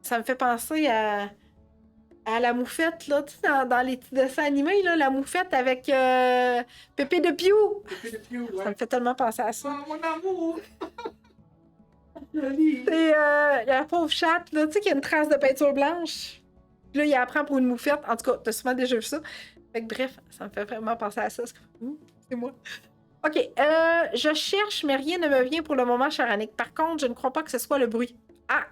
ça me fait penser à la moufette, là, tu sais, dans les petits dessins animés, là, la moufette avec Pépé de Piou. Pépé de Piou, ouais. Ça me fait tellement penser à ça. Oh, mon amour! C'est la pauvre chatte, là, tu sais, qui a une trace de peinture blanche. Puis là, il apprend pour une moufette. En tout cas, t'as sûrement déjà vu ça. Fait que bref, ça me fait vraiment penser à ça. C'est moi. OK. Je cherche, mais rien ne me vient pour le moment, cher Annick. Par contre, je ne crois pas que ce soit le bruit. Ah,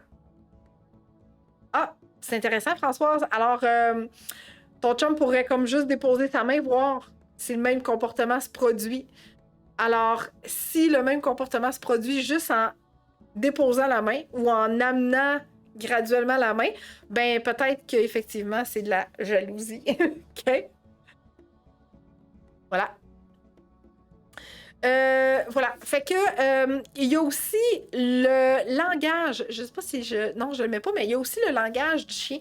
c'est intéressant, Françoise. Alors, ton chum pourrait comme juste déposer sa main, voir si le même comportement se produit. Alors, si le même comportement se produit juste en déposant la main ou en amenant graduellement la main, ben peut-être qu'effectivement, c'est de la jalousie. OK? Voilà. Voilà. Fait que il y a aussi le langage. Je sais pas si non, je le mets pas, mais il y a aussi le langage du chien.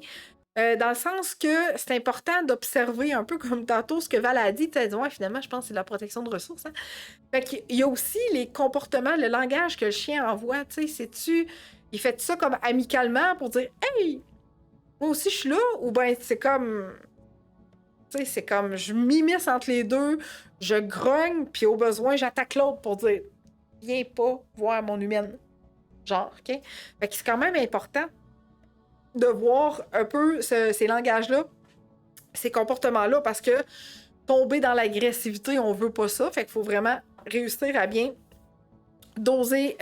Dans le sens que c'est important d'observer un peu comme tantôt ce que Val a dit. Tu as dit, ouais, finalement, je pense que c'est de la protection de ressources. Hein? Fait qu'il y a aussi les comportements, le langage que le chien envoie. Tu sais, il fait ça comme amicalement pour dire hey, moi aussi je suis là, ou ben c'est comme. Tu sais, c'est comme je m'immisce entre les deux, je grogne, puis au besoin, j'attaque l'autre pour dire viens pas voir mon humaine. Genre, OK? Fait que c'est quand même important de voir un peu ces langages-là, ces comportements-là, parce que tomber dans l'agressivité, on veut pas ça. Fait qu'il faut vraiment réussir à bien doser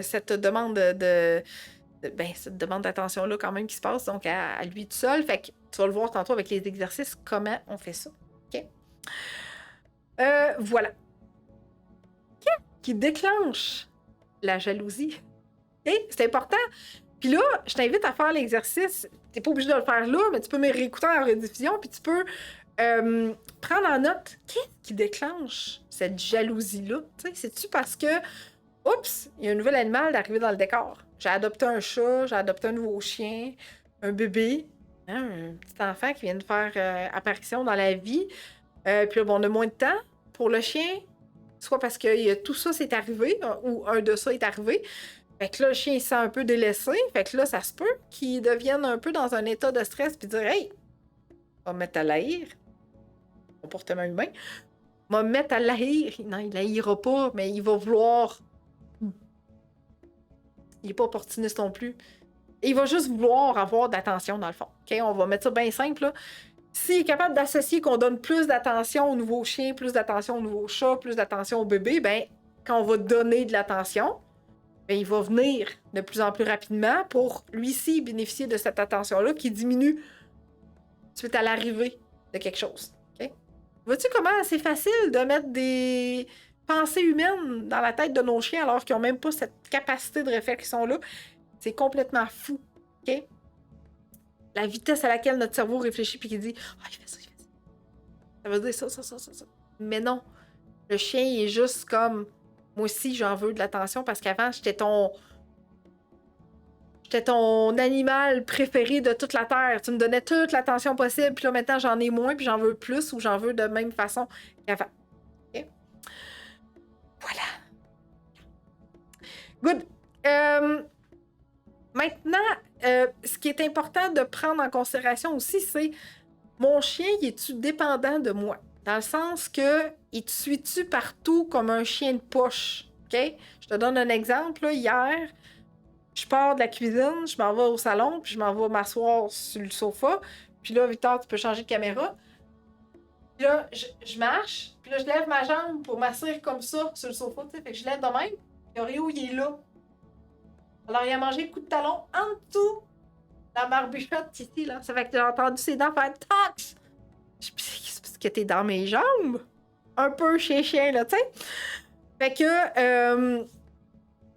cette demande cette demande d'attention-là quand même qui se passe donc à lui tout seul. Fait que tu vas le voir tantôt avec les exercices, comment on fait ça. OK? Voilà. Qu'est-ce qui déclenche la jalousie? OK? C'est important. Puis là, je t'invite à faire l'exercice. T'es pas obligé de le faire là, mais tu peux me réécouter en rediffusion, puis tu peux prendre en note qu'est-ce qui déclenche cette jalousie-là. C'est-tu parce que, oups, il y a un nouvel animal d'arriver dans le décor. J'ai adopté un chat, j'ai adopté un nouveau chien, un bébé, hein, un petit enfant qui vient de faire apparition dans la vie. Puis là, bon, on a moins de temps pour le chien, soit parce que tout ça s'est arrivé, ou un de ça est arrivé. Fait que là, le chien, il se sent un peu délaissé. Fait que là, ça se peut qu'il devienne un peu dans un état de stress puis dire « Hey, on va me mettre à l'haïr. » Comportement humain. On va me mettre à l'haïr. Non, il l'haïra pas, mais il va vouloir... Il n'est pas opportuniste non plus. Et il va juste vouloir avoir d'attention, dans le fond. OK? On va mettre ça bien simple, là. S'il est capable d'associer qu'on donne plus d'attention au nouveau chien, plus d'attention au nouveau chat, plus d'attention au bébé, ben quand on va donner de l'attention, ben, il va venir de plus en plus rapidement pour lui-ci bénéficier de cette attention-là qui diminue suite à l'arrivée de quelque chose. Okay? Vois-tu comment c'est facile de mettre des pensées humaines dans la tête de nos chiens alors qu'ils n'ont même pas cette capacité de réflexion-là? C'est complètement fou. OK? La vitesse à laquelle notre cerveau réfléchit puis qu'il dit « Ah, il fait ça, il fait ça. » Ça veut dire ça. Mais non. Le chien, il est juste comme « Moi aussi, j'en veux de l'attention parce qu'avant, j'étais ton animal préféré de toute la Terre. Tu me donnais toute l'attention possible, puis là, maintenant, j'en ai moins, puis j'en veux plus, ou j'en veux de même façon qu'avant. Okay? Voilà. Good. Maintenant, ce qui est important de prendre en considération aussi, c'est mon chien, il est-tu dépendant de moi? Dans le sens que, il te suit-tu partout comme un chien de poche? OK? Je te donne un exemple. Là, hier, je pars de la cuisine, je m'en vais au salon, puis je m'en vais m'asseoir sur le sofa. Puis là, Victor, tu peux changer de caméra. Puis là, je marche, puis là, je lève ma jambe pour m'asseoir comme ça sur le sofa, tu sais. Fait que je lève de même, puis Oreo, il est là. Alors, il a mangé le coup de talon en dessous la barbichette ici, là. Ça fait que j'ai entendu ses dents faire tox! C'est parce que t'es dans mes jambes. Un peu chien, là, tu sais. Fait que,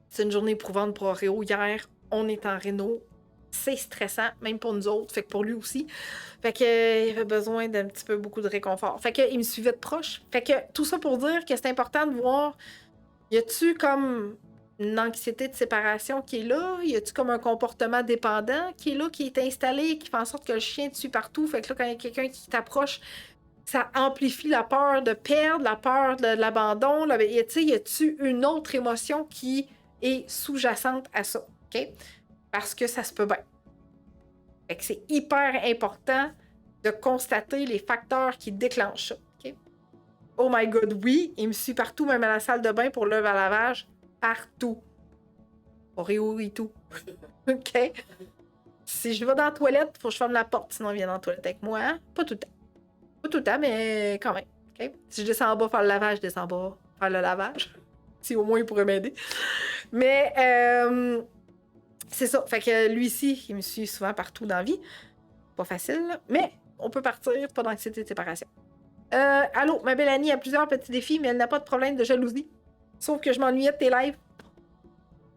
c'est une journée éprouvante pour Oreo. Hier, on est en réno. C'est stressant, même pour nous autres. Fait que pour lui aussi. Fait que, il avait besoin d'un petit peu beaucoup de réconfort. Fait que, il me suivait de proche. Fait que, tout ça pour dire que c'est important de voir, y a-tu comme une anxiété de séparation qui est là? Y a-tu comme un comportement dépendant qui est là, qui est installé, qui fait en sorte que le chien te suit partout? Fait que là, quand il y a quelqu'un qui t'approche, ça amplifie la peur de perdre, la peur de l'abandon. Là, y a-tu une autre émotion qui est sous-jacente à ça? OK? Parce que ça se peut bien. Fait que c'est hyper important de constater les facteurs qui déclenchent ça. OK? Oh my God, oui, il me suit partout, même à la salle de bain pour l'œuvre à lavage. Partout. Oreo et tout. OK? Si je vais dans la toilette, il faut que je ferme la porte, sinon il vient dans la toilette avec moi. Hein? Pas tout le temps. Pas tout le temps, mais quand même. Okay? Si je descends en bas faire le lavage, je descends en bas faire le lavage. Si au moins il pourrait m'aider. Mais c'est ça. Fait que lui-ci, il me suit souvent partout dans la vie. Pas facile, là. Mais on peut partir, pas d'anxiété de séparation. Allô, ma belle Annie a plusieurs petits défis, mais elle n'a pas de problème de jalousie. Sauf que je m'ennuyais de tes lives.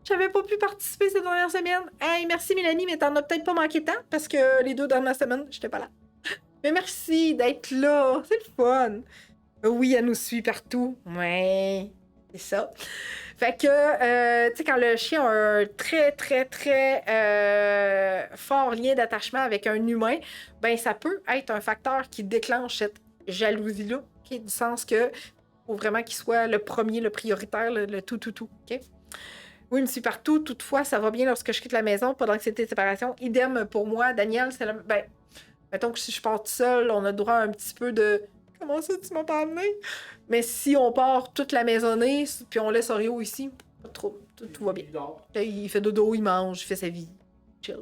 J'avais pas pu participer ces dernières semaines. Hey, merci Mélanie, mais t'en as peut-être pas manqué tant, parce que les 2 dernières semaines, j'étais pas là. Mais merci d'être là, c'est le fun. Oui, elle nous suit partout. Ouais, c'est ça. Fait que, tu sais, quand le chien a un très, très, très fort lien d'attachement avec un humain, ben ça peut être un facteur qui déclenche cette jalousie-là, okay? Du sens que faut vraiment qu'il soit le premier, le prioritaire, le tout, OK? Oui, il me suit partout. Toutefois, ça va bien lorsque je quitte la maison, pas d'anxiété de séparation. Idem pour moi. Daniel, c'est le... Ben, mettons que si je pars toute seule, on a droit à un petit peu de... Comment ça, tu m'as pas amené? Mais si on part toute la maisonnée, puis on laisse Oreo ici, pas trop. Tout va bien. Il fait dodo, il mange, il fait sa vie. Chill.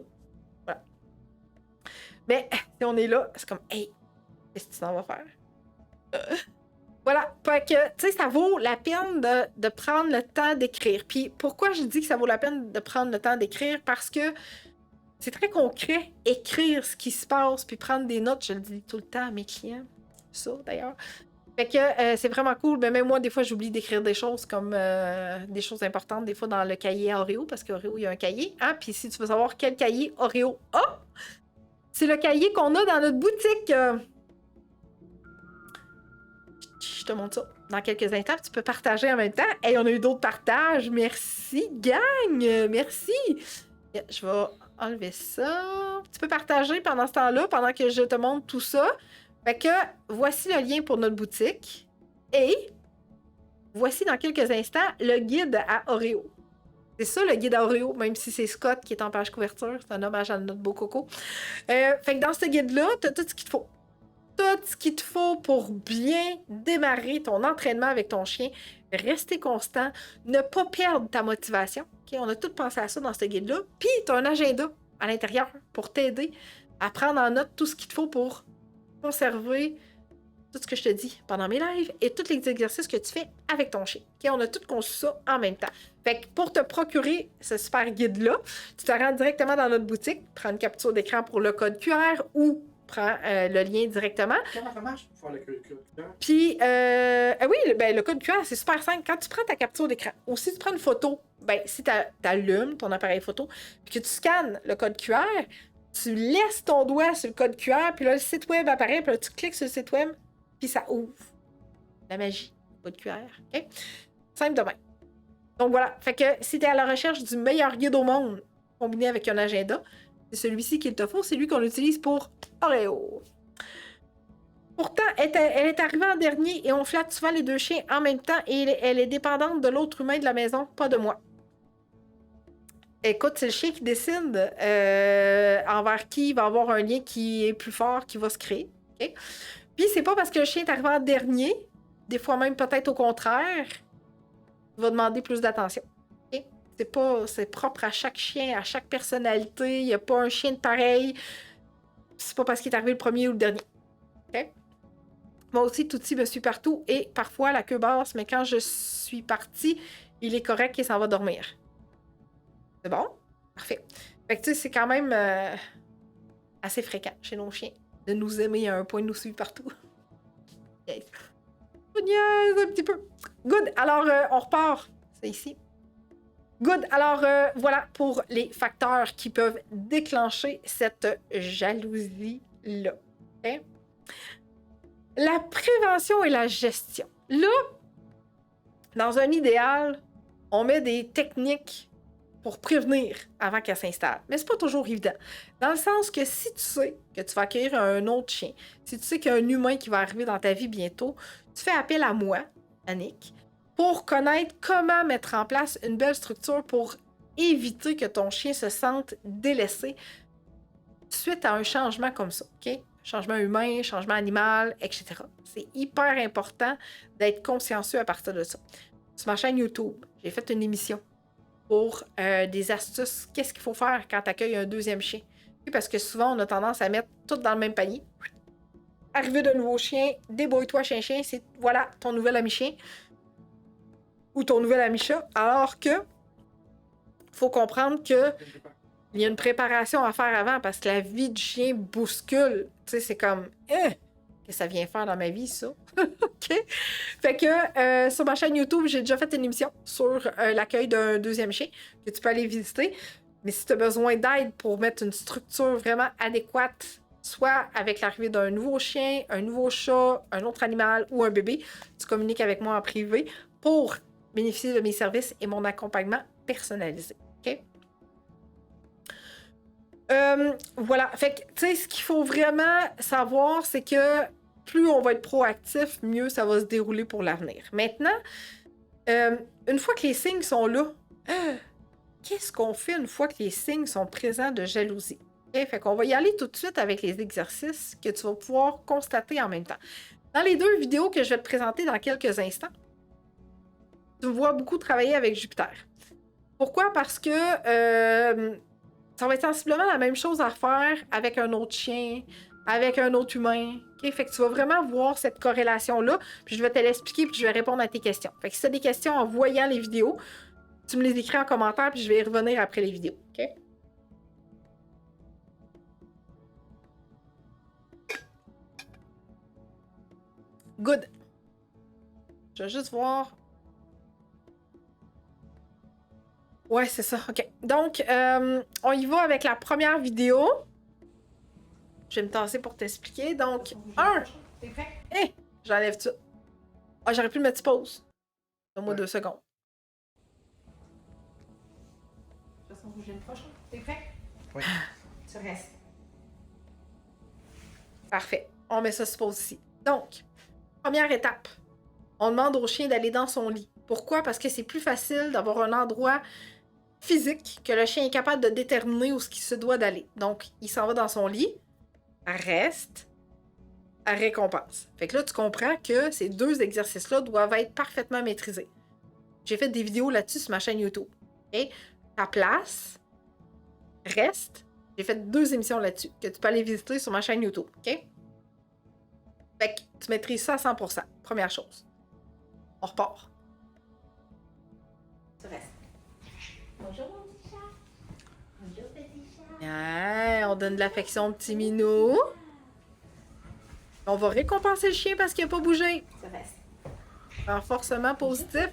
Voilà. Mais si on est là, c'est comme, hey, qu'est-ce que tu t'en vas faire? Voilà. Fait que, tu sais, ça vaut la peine de prendre le temps d'écrire. Puis pourquoi je dis que ça vaut la peine de prendre le temps d'écrire? Parce que c'est très concret, écrire ce qui se passe, puis prendre des notes, je le dis tout le temps à mes clients. Ça, d'ailleurs. Fait que c'est vraiment cool. Mais même moi, des fois, j'oublie d'écrire des choses comme des choses importantes, des fois dans le cahier Oreo, parce qu'Oreo, il y a un cahier. Hein? Puis si tu veux savoir quel cahier Oreo a, c'est le cahier qu'on a dans notre boutique. Je te montre ça dans quelques instants. Tu peux partager en même temps. Hey, on a eu d'autres partages. Merci, gang! Merci! Je vais enlever ça. Tu peux partager pendant ce temps-là, pendant que je te montre tout ça. Fait que voici le lien pour notre boutique. Et voici dans quelques instants le guide à Oreo. C'est ça le guide à Oreo, même si c'est Scott qui est en page couverture. C'est un hommage à notre beau coco. Fait que dans ce guide-là, tu as tout ce qu'il te faut. Tout ce qu'il te faut pour bien démarrer ton entraînement avec ton chien. Rester constant. Ne pas perdre ta motivation. Okay? On a tout pensé à ça dans ce guide-là. Puis, tu as un agenda à l'intérieur pour t'aider à prendre en note tout ce qu'il te faut pour conserver tout ce que je te dis pendant mes lives et tous les exercices que tu fais avec ton chien. OK? On a tout conçu ça en même temps. Fait que pour te procurer ce super guide-là, tu te rends directement dans notre boutique, prends une capture d'écran pour le code QR ou prends le lien directement. Comment ça marche pour faire le code QR? Puis, oui, le code QR, c'est super simple. Quand tu prends ta capture d'écran ou si tu prends une photo, ben, si tu allumes ton appareil photo puis que tu scannes le code QR, tu laisses ton doigt sur le code QR, puis là, le site web apparaît, puis là, tu cliques sur le site web, puis ça ouvre. La magie, code QR. OK? Simple de même. Donc voilà. Fait que si tu es à la recherche du meilleur guide au monde combiné avec un agenda, c'est celui-ci qu'il te faut. C'est lui qu'on utilise pour Oreo. Pourtant, elle est arrivée en dernier et on flatte souvent les deux chiens en même temps et elle est dépendante de l'autre humain de la maison, pas de moi. Écoute, c'est le chien qui décide envers qui il va avoir un lien qui est plus fort, qui va se créer. Okay? Puis c'est pas parce que le chien est arrivé en dernier, des fois même peut-être au contraire, il va demander plus d'attention. Okay? C'est propre à chaque chien, à chaque personnalité. Il n'y a pas un chien de pareil. C'est pas parce qu'il est arrivé le premier ou le dernier. Okay? Moi aussi, Touti me suit partout et parfois la queue basse, mais quand je suis partie, il est correct et s'en va dormir. C'est bon? Parfait. Fait que tu sais, c'est quand même assez fréquent chez nos chiens de nous aimer à un point de nous suivre partout. Yes. Niaise un petit peu. Good. Alors, on repart. C'est ici. Good. Alors, voilà pour les facteurs qui peuvent déclencher cette jalousie-là. Okay? La prévention et la gestion. Là, dans un idéal, on met des techniques pour prévenir avant qu'elle s'installe. Mais c'est pas toujours évident. Dans le sens que si tu sais que tu vas accueillir un autre chien, si tu sais qu'il y a un humain qui va arriver dans ta vie bientôt, tu fais appel à moi, Annick, pour connaître comment mettre en place une belle structure pour éviter que ton chien se sente délaissé suite à un changement comme ça, OK? Changement humain, changement animal, etc. C'est hyper important d'être consciencieux à partir de ça. Sur ma chaîne YouTube, j'ai fait une émission pour des astuces. Qu'est-ce qu'il faut faire quand tu accueilles un deuxième chien? Parce que souvent, on a tendance à mettre tout dans le même panier. Arrivée de nouveau chien, débrouille-toi, chien-chien, c'est voilà ton nouvel ami-chien ou ton nouvel ami-chat. Alors que faut comprendre que il y a une préparation à faire avant parce que la vie du chien bouscule. Tu sais, c'est comme qu'est-ce que ça vient faire dans ma vie, ça? OK? Fait que sur ma chaîne YouTube, j'ai déjà fait une émission sur l'accueil d'un deuxième chien que tu peux aller visiter. Mais si tu as besoin d'aide pour mettre une structure vraiment adéquate, soit avec l'arrivée d'un nouveau chien, un nouveau chat, un autre animal ou un bébé, tu communiques avec moi en privé pour bénéficier de mes services et mon accompagnement personnalisé. OK? Voilà. Fait que, tu sais, ce qu'il faut vraiment savoir, c'est que plus on va être proactif, mieux ça va se dérouler pour l'avenir. Maintenant, une fois que les signes sont là, qu'est-ce qu'on fait une fois que les signes sont présents de jalousie? Okay? Fait qu'on va y aller tout de suite avec les exercices que tu vas pouvoir constater en même temps. Dans les deux vidéos que je vais te présenter dans quelques instants, tu me vois beaucoup travailler avec Jupiter. Pourquoi? Parce que ça va être sensiblement la même chose à refaire avec un autre chien, avec un autre humain. Okay? Fait que tu vas vraiment voir cette corrélation-là, puis je vais te l'expliquer, puis je vais répondre à tes questions. Fait que si tu as des questions en voyant les vidéos, tu me les écris en commentaire, puis je vais y revenir après les vidéos. OK? Good. Je vais juste voir. Ouais, c'est ça. OK. Donc, on y va avec la première vidéo. Je vais me tasser pour t'expliquer. Donc, 1. T'es prêt? Hé! J'enlève tout. Ah, j'aurais pu le mettre pause. Donne-moi 2 secondes. De toute façon, j'ai une prochaine. T'es prêt? Oui. Tu restes. Parfait. On met ça sur pause ici. Donc, première étape. On demande au chien d'aller dans son lit. Pourquoi? Parce que c'est plus facile d'avoir un endroit physique que le chien est capable de déterminer où ce qu'il se doit d'aller. Donc, il s'en va dans son lit, reste, récompense. Fait que là, tu comprends que ces deux exercices-là doivent être parfaitement maîtrisés. J'ai fait des vidéos là-dessus sur ma chaîne YouTube. Okay? Ta place, reste. J'ai fait 2 émissions là-dessus que tu peux aller visiter sur ma chaîne YouTube. OK? Fait que tu maîtrises ça à 100%. Première chose. On repart. Tu restes. Bonjour, mon petit chat. Bonjour, petit chat. Bien, on donne de l'affection au petit minou. On va récompenser le chien parce qu'il n'a pas bougé. Tu restes. Renforcement positif.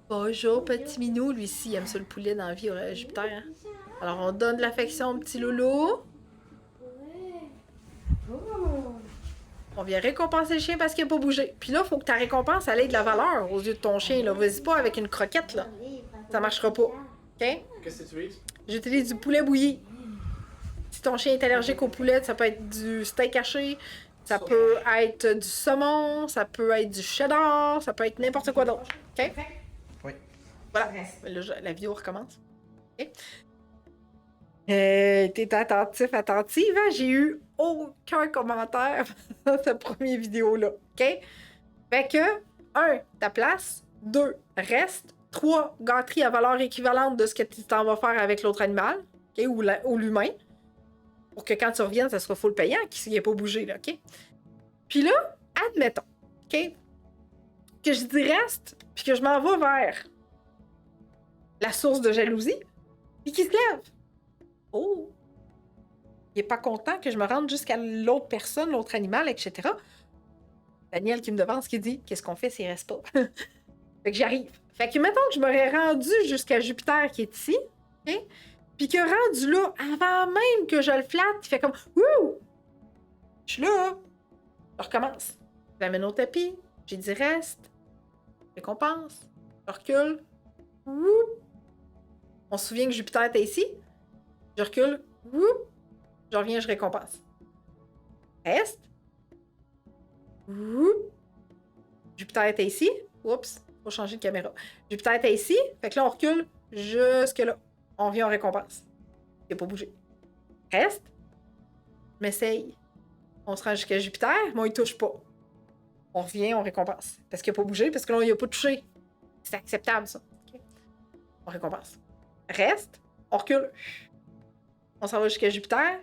Bonjour, petit minou. Lui aussi, il aime ça le poulet dans la vie, Jupiter. Hein? Alors, on donne de l'affection au petit loulou. On vient récompenser le chien parce qu'il n'a pas bougé. Puis là, il faut que ta récompense elle ait de la valeur aux yeux de ton chien. Là. Vas-y pas avec une croquette, là. Ça marchera pas. OK? Qu'est-ce que tu utilises? J'utilise du poulet bouilli. Si ton chien est allergique au poulet, ça peut être du steak haché, ça peut être du saumon, ça peut être du cheddar, ça peut être n'importe quoi d'autre. OK? Oui. Voilà. Là, la vidéo recommence. OK? T'es attentif, attentive. Hein? J'ai eu aucun commentaire dans cette première vidéo-là. OK? Fait que, 1, ta place. 2, reste. 3, gâterie à valeur équivalente de ce que tu t'en vas faire avec l'autre animal. OK? Ou l'humain. Pour que quand tu reviennes, ça sera full payant qui n'a pas bougé, là, OK? Puis là, admettons, OK? Que je dis reste, puis que je m'en vais vers la source de jalousie, puis qu'il se lève. Oh! Il est pas content que je me rende jusqu'à l'autre personne, l'autre animal, etc. Daniel qui me devance, qui dit, qu'est-ce qu'on fait s'il reste pas? Fait que j'arrive. Fait que mettons que je m'aurais rendu jusqu'à Jupiter qui est ici, OK? Puis que rendu là, avant même que je le flatte, il fait comme wouh! Je suis là! Je recommence. Je l'amène au tapis. J'ai dit reste. Récompense. Je recule. Wouh! On se souvient que Jupiter était ici. Je recule. Wouh! Je reviens, je récompense. Reste. Wouh! Jupiter était ici. Oups, faut changer de caméra. Jupiter était ici. Fait que là, on recule jusque là. On revient en récompense. Il n'a pas bougé. Reste. Je m'essaye. On se rend jusqu'à Jupiter, mais on ne touche pas. On revient, on récompense. Parce qu'il n'a pas bougé, parce que là, il n'a pas touché. C'est acceptable, ça. Okay. On récompense. Reste. On recule. On s'en va jusqu'à Jupiter.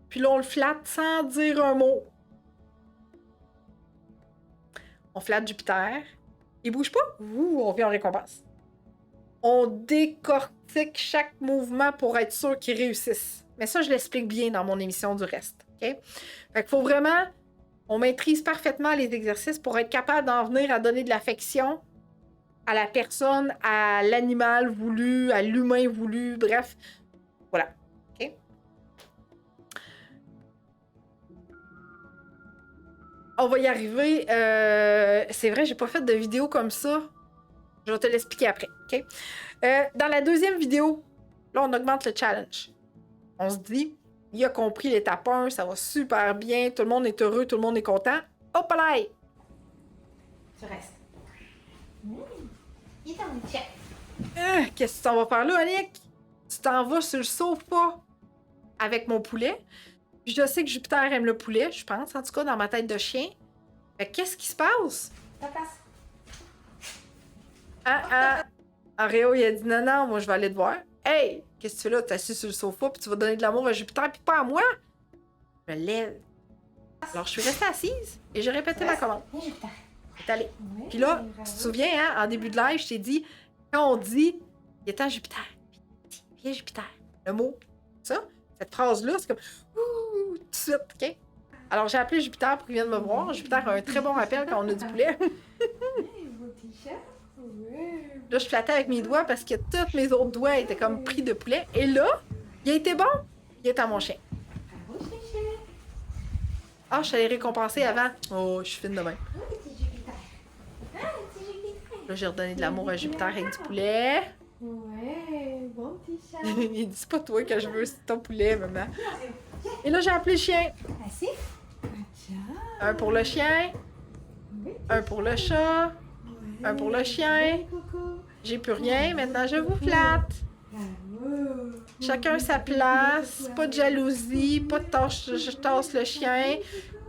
Puis là, on le flatte sans dire un mot. On flatte Jupiter. Il bouge pas. Ouh, on revient en récompense. On décortique chaque mouvement pour être sûr qu'il réussisse. Mais ça, je l'explique bien dans mon émission du reste. OK? Fait qu'il faut vraiment... On maîtrise parfaitement les exercices pour être capable d'en venir à donner de l'affection à la personne, à l'animal voulu, à l'humain voulu, bref. Voilà. OK? On va y arriver. C'est vrai, j'ai pas fait de vidéo comme ça. Je vais te l'expliquer après, OK? Dans la deuxième vidéo, là, on augmente le challenge. On se dit, il a compris l'étape 1, ça va super bien, tout le monde est heureux, tout le monde est content. Hop là! Tu restes. Il est dans le chat. Qu'est-ce que tu t'en vas faire là, Annick? Tu t'en vas sur le sofa avec mon poulet. Puis je sais que Jupiter aime le poulet, je pense, en tout cas, dans ma tête de chien. Fait qu'est-ce qui se passe? Ta place. Aréo, il a dit non, non, moi je vais aller te voir. Hey, qu'est-ce que tu fais là? T'es assis sur le sofa puis tu vas donner de l'amour à Jupiter puis pas à moi? Je me lève. Alors je suis restée assise et j'ai répété ma commande. Jupiter. C'est allé. Puis là, tu te souviens, hein, en début de live, je t'ai dit, quand on dit, il est temps Jupiter, viens Jupiter, le mot, ça, cette phrase-là, c'est comme, ouh, tout de suite, OK? Alors j'ai appelé Jupiter pour qu'il vienne me voir. Jupiter a un très bon rappel quand on a du poulet. Là, je flattais avec mes doigts parce que tous mes autres doigts étaient comme pris de poulet. Et là, il a été bon. Il est à mon chien. Ah, je suis allée récompenser avant. Oh, je suis fine de même. Là, j'ai redonné de l'amour à Jupiter avec du poulet. Ouais, bon petit chat. Il dit, c'est pas toi que je veux, c'est ton poulet, maman. Et là, j'ai appelé le chien. Assis. Un pour le chien. Un pour le chat. Un pour le chien. J'ai plus rien, maintenant je vous flatte. Chacun sa place, pas de jalousie, pas de tâche, je tasse le chien.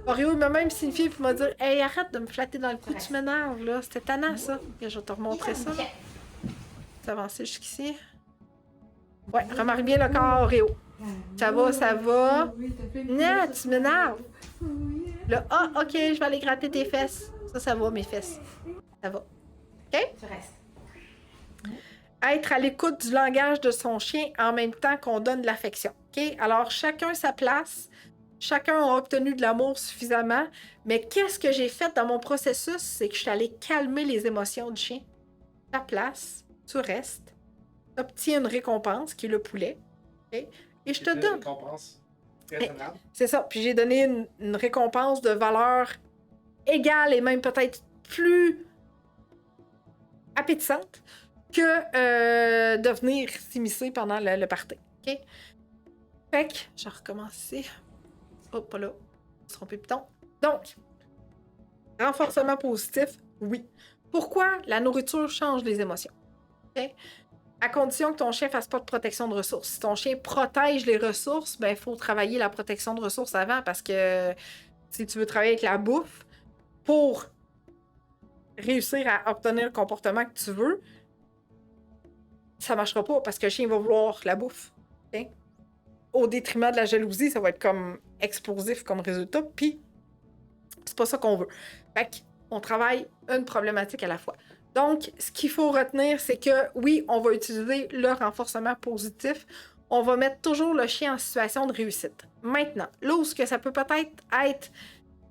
Oreo il m'a même signifié pour me dire « Hey, arrête de me flatter dans le cou, tu m'énerves, là. C'était tannant, ça. » Et je vais te remontrer ça. Tu avances jusqu'ici. Ouais, remarque bien le corps, Oreo. Ça va, ça va. Non, tu m'énerves. Là, ah, OK, je vais aller gratter tes fesses. Ça va, mes fesses. Ça va. OK? Tu restes. Être à l'écoute du langage de son chien en même temps qu'on donne de l'affection. OK? Alors, chacun sa place. Chacun a obtenu de l'amour suffisamment. Mais qu'est-ce que j'ai fait dans mon processus? C'est que je suis allée calmer les émotions du chien. Ta place, tu restes. Tu obtiens une récompense, qui est le poulet. OK? Et je te donne. Récompense raisonnable. C'est ça. Puis j'ai donné une récompense de valeur égale et même peut-être plus appétissante que de venir s'immiscer pendant le party. OK? Fait que, je recommence ici. Oh, pas là. Je me tromper piton. Donc, renforcement positif, oui. Pourquoi la nourriture change les émotions? OK? À condition que ton chien ne fasse pas de protection de ressources. Si ton chien protège les ressources, ben il faut travailler la protection de ressources avant parce que si tu veux travailler avec la bouffe pour réussir à obtenir le comportement que tu veux, ça ne marchera pas parce que le chien va vouloir la bouffe. Okay? Au détriment de la jalousie, ça va être comme explosif comme résultat, puis c'est pas ça qu'on veut. Fait qu'on travaille une problématique à la fois. Donc, ce qu'il faut retenir, c'est que oui, on va utiliser le renforcement positif. On va mettre toujours le chien en situation de réussite. Maintenant, là où ça peut peut-être être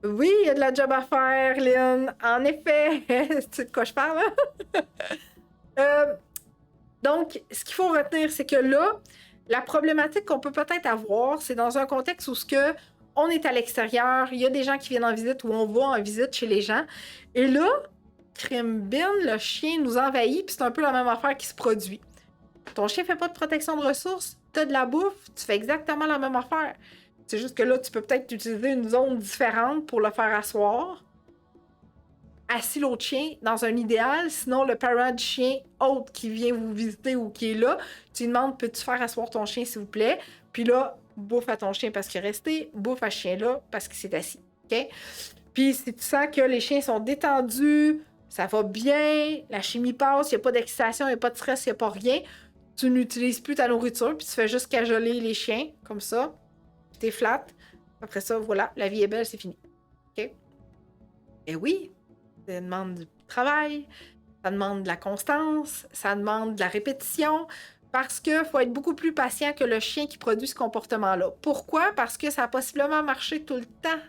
oui, il y a de la job à faire, Lynn. En effet, tu sais de quoi je parle, hein? Donc, ce qu'il faut retenir, c'est que là, la problématique qu'on peut peut-être avoir, c'est dans un contexte où on est à l'extérieur, il y a des gens qui viennent en visite ou on va en visite chez les gens. Et là, Crimbin, le chien nous envahit, puis c'est un peu la même affaire qui se produit. Ton chien fait pas de protection de ressources, t'as de la bouffe, tu fais exactement la même affaire. C'est juste que là, tu peux peut-être utiliser une zone différente pour le faire asseoir. Assis l'autre chien dans un idéal, sinon le parent du chien autre qui vient vous visiter ou qui est là, tu lui demandes peux-tu faire asseoir ton chien s'il vous plaît? Puis là, bouffe à ton chien parce qu'il est resté, bouffe à ce chien-là parce qu'il s'est assis. OK? Puis si tu sens que les chiens sont détendus, ça va bien, la chimie passe, il n'y a pas d'excitation, il n'y a pas de stress, il n'y a pas rien, tu n'utilises plus ta nourriture, puis tu fais juste cajoler les chiens, comme ça, t'es flat. Après ça, voilà, la vie est belle, c'est fini. OK? Et oui, ça demande du travail, ça demande de la constance, ça demande de la répétition, parce qu'il faut être beaucoup plus patient que le chien qui produit ce comportement-là. Pourquoi? Parce que ça a possiblement marché tout le temps.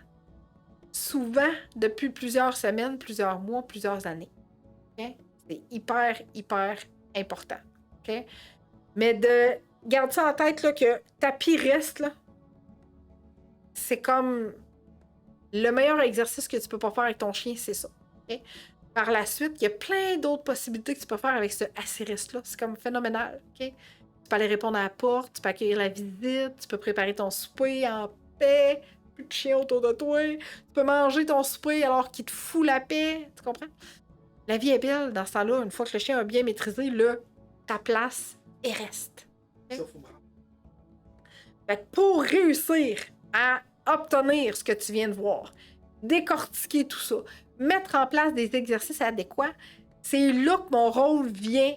Souvent, depuis plusieurs semaines, plusieurs mois, plusieurs années. Okay? C'est hyper, hyper important. Okay? Mais garde ça en tête là, que tapis reste, là, c'est comme le meilleur exercice que tu peux pas faire avec ton chien, c'est ça. Okay? Par la suite, il y a plein d'autres possibilités que tu peux faire avec ce assis-reste-là. C'est comme phénoménal. Okay? Tu peux aller répondre à la porte, tu peux accueillir la visite, tu peux préparer ton souper en paix. Plus de chien autour de toi. Tu peux manger ton souper alors qu'il te fout la paix. Tu comprends? La vie est belle dans ce temps-là. Une fois que le chien a bien maîtrisé, là, ta place et reste. Okay? Fait que pour réussir à obtenir ce que tu viens de voir, décortiquer tout ça, mettre en place des exercices adéquats, c'est là que mon rôle vient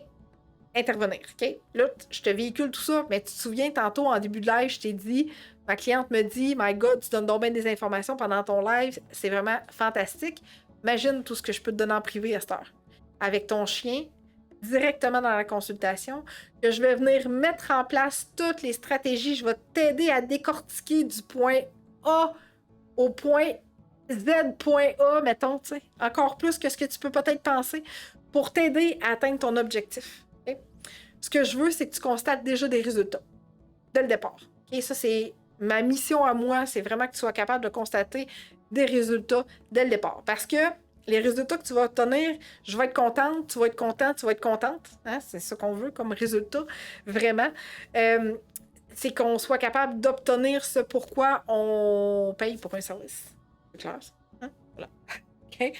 intervenir. OK? Là, je te véhicule tout ça, mais tu te souviens, tantôt, en début de live, je t'ai dit, ma cliente me dit, My God, tu donnes donc bien des informations pendant ton live, c'est vraiment fantastique. Imagine tout ce que je peux te donner en privé à cette heure. Avec ton chien, directement dans la consultation, que je vais venir mettre en place toutes les stratégies, je vais t'aider à décortiquer du point A au point Z.A, mettons, tu sais, encore plus que ce que tu peux peut-être penser, pour t'aider à atteindre ton objectif. Okay? Ce que je veux, c'est que tu constates déjà des résultats, dès le départ. Okay? Ça, c'est ma mission à moi, c'est vraiment que tu sois capable de constater des résultats dès le départ. Parce que les résultats que tu vas obtenir, je vais être contente, tu vas être content, tu vas être contente. Hein? C'est ça qu'on veut comme résultat, vraiment. C'est qu'on soit capable d'obtenir ce pourquoi on paye pour un service. C'est clair, ça? Hein? Voilà. OK?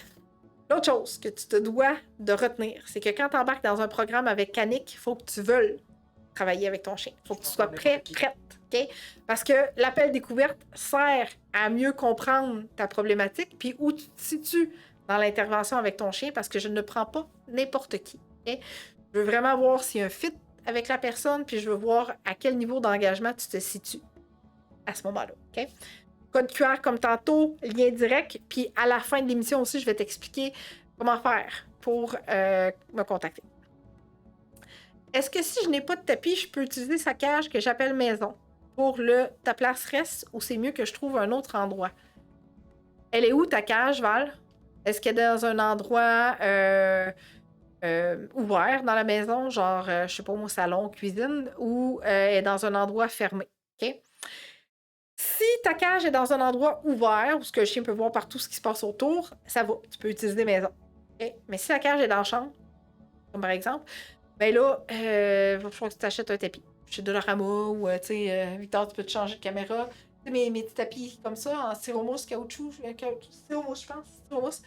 L'autre chose que tu te dois de retenir, c'est que quand tu embarques dans un programme avec Canic, il faut que tu veuilles travailler avec ton chien. Il faut que tu sois prête. Okay? Parce que l'appel découverte sert à mieux comprendre ta problématique puis où tu te situes dans l'intervention avec ton chien parce que je ne prends pas n'importe qui. Okay? Je veux vraiment voir s'il y a un fit avec la personne puis je veux voir à quel niveau d'engagement tu te situes à ce moment-là. Okay? code QR comme tantôt, lien direct. Puis à la fin de l'émission aussi, je vais t'expliquer comment faire pour me contacter. Est-ce que si je n'ai pas de tapis, je peux utiliser sa cage que j'appelle maison pour le ta place reste ou c'est mieux que je trouve un autre endroit? Elle est où ta cage, Val? Est-ce qu'elle est dans un endroit ouvert dans la maison, genre, je sais pas, mon salon, cuisine, ou elle est dans un endroit fermé? OK? Si ta cage est dans un endroit ouvert, où ce que le chien peut voir partout ce qui se passe autour, ça va, tu peux utiliser maison. OK? Mais si la cage est dans la chambre, comme par exemple, ben là, il va falloir que tu t'achètes un tapis. Chez Dollarama ou, tu sais, Victor, tu peux te changer de caméra. Tu sais, mes petits tapis comme ça, en styromousse, caoutchouc, styromousse, je pense, styromousse.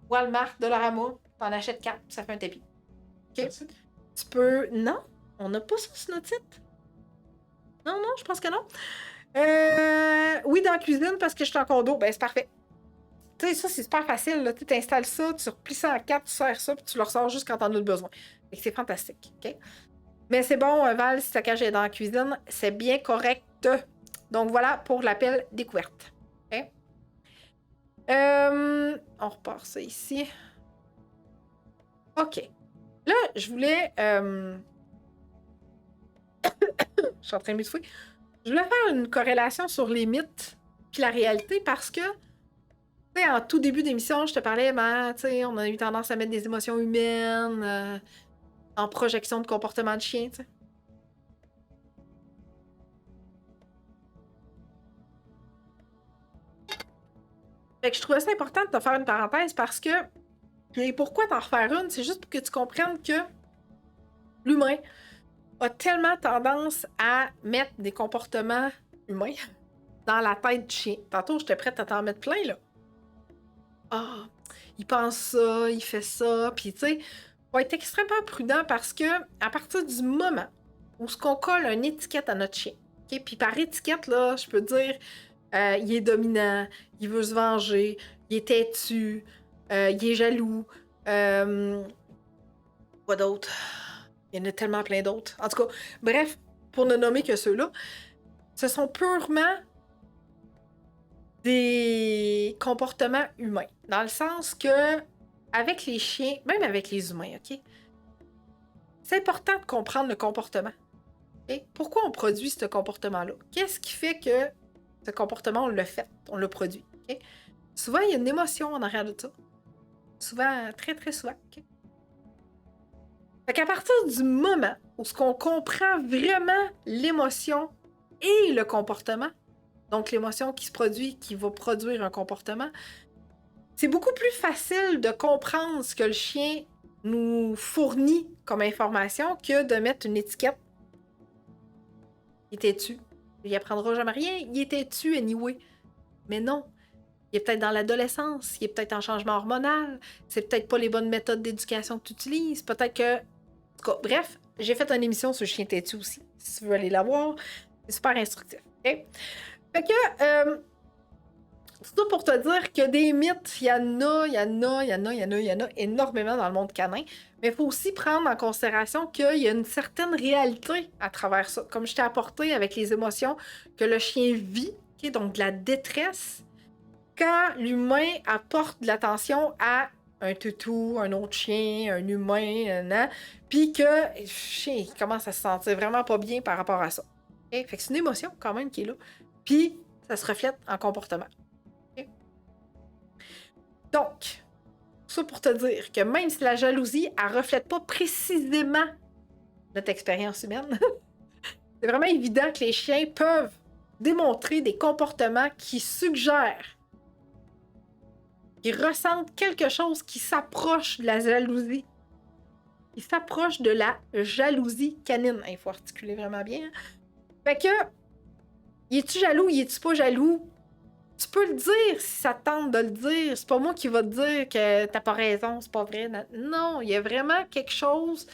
Walmart, Dollarama, t'en achètes 4, ça fait un tapis. OK? Tu peux... Non, on n'a pas ça sur notre site. Non, je pense que non. Oui, dans la cuisine, parce que je suis en condo, ben c'est parfait. Tu sais, ça, c'est super facile. Tu installes ça, tu replies ça en 4, tu serres ça, puis tu le ressors juste quand t'en as besoin. Fait que c'est fantastique, OK? Mais c'est bon, Val, si ta cage est dans la cuisine, c'est bien correct. Donc voilà pour l'appel découverte. OK? On repart ça ici. OK. Là, je voulais... je suis en train de m'étouffer. Je voulais faire une corrélation sur les mythes puis la réalité parce que, tu sais, en tout début d'émission, je te parlais, ben, tu sais, on a eu tendance à mettre des émotions humaines en projection de comportement de chien, tu sais. Fait que je trouvais ça important de te faire une parenthèse parce que, et pourquoi t'en refaire une, c'est juste pour que tu comprennes que l'humain a tellement tendance à mettre des comportements humains dans la tête du chien. Tantôt, j'étais prête à t'en mettre plein, là. Ah, il pense ça, il fait ça, puis tu sais, faut être extrêmement prudent parce que à partir du moment où ce qu'on colle une étiquette à notre chien, ok, puis par étiquette, là, je peux dire, il est dominant, il veut se venger, il est têtu, il est jaloux, quoi d'autre? Il y en a tellement plein d'autres. En tout cas, bref, pour ne nommer que ceux-là, ce sont purement des comportements humains. Dans le sens que, avec les chiens, même avec les humains, OK? C'est important de comprendre le comportement. Okay? Pourquoi on produit ce comportement-là? Qu'est-ce qui fait que ce comportement, on l'a fait, on l'a produit? Okay? Souvent, il y a une émotion en arrière de ça. Souvent, très, très souvent. Okay? Fait qu'à partir du moment où ce qu'on comprend vraiment l'émotion et le comportement, donc l'émotion qui se produit, qui va produire un comportement, c'est beaucoup plus facile de comprendre ce que le chien nous fournit comme information que de mettre une étiquette. Il est têtu. Il apprendra jamais rien. Il est têtu anyway. Mais non. Il est peut-être dans l'adolescence. Il est peut-être en changement hormonal. C'est peut-être pas les bonnes méthodes d'éducation que tu utilises. Peut-être que... En tout cas, bref, j'ai fait une émission sur le chien têtu aussi. Si tu veux aller la voir, c'est super instructif. Okay? Fait que... c'est tout pour te dire que des mythes, il y en a énormément dans le monde canin. Mais il faut aussi prendre en considération qu'il y a une certaine réalité à travers ça. Comme je t'ai apporté avec les émotions que le chien vit, okay, donc de la détresse, quand l'humain apporte de l'attention à un toutou, un autre chien, un humain, puis que le chien commence à se sentir vraiment pas bien par rapport à ça. Okay? Fait que c'est une émotion quand même qui est là. Puis ça se reflète en comportement. Donc, ça pour te dire que même si la jalousie, elle reflète pas précisément notre expérience humaine, c'est vraiment évident que les chiens peuvent démontrer des comportements qui suggèrent qu'ils ressentent quelque chose qui s'approche de la jalousie. Qui s'approche de la jalousie canine. Il faut articuler vraiment bien. Fait que, y es-tu jaloux, y es-tu pas jaloux? Tu peux le dire si ça te tente de le dire. C'est pas moi qui va te dire que t'as pas raison, c'est pas vrai. Non, il y a vraiment quelque chose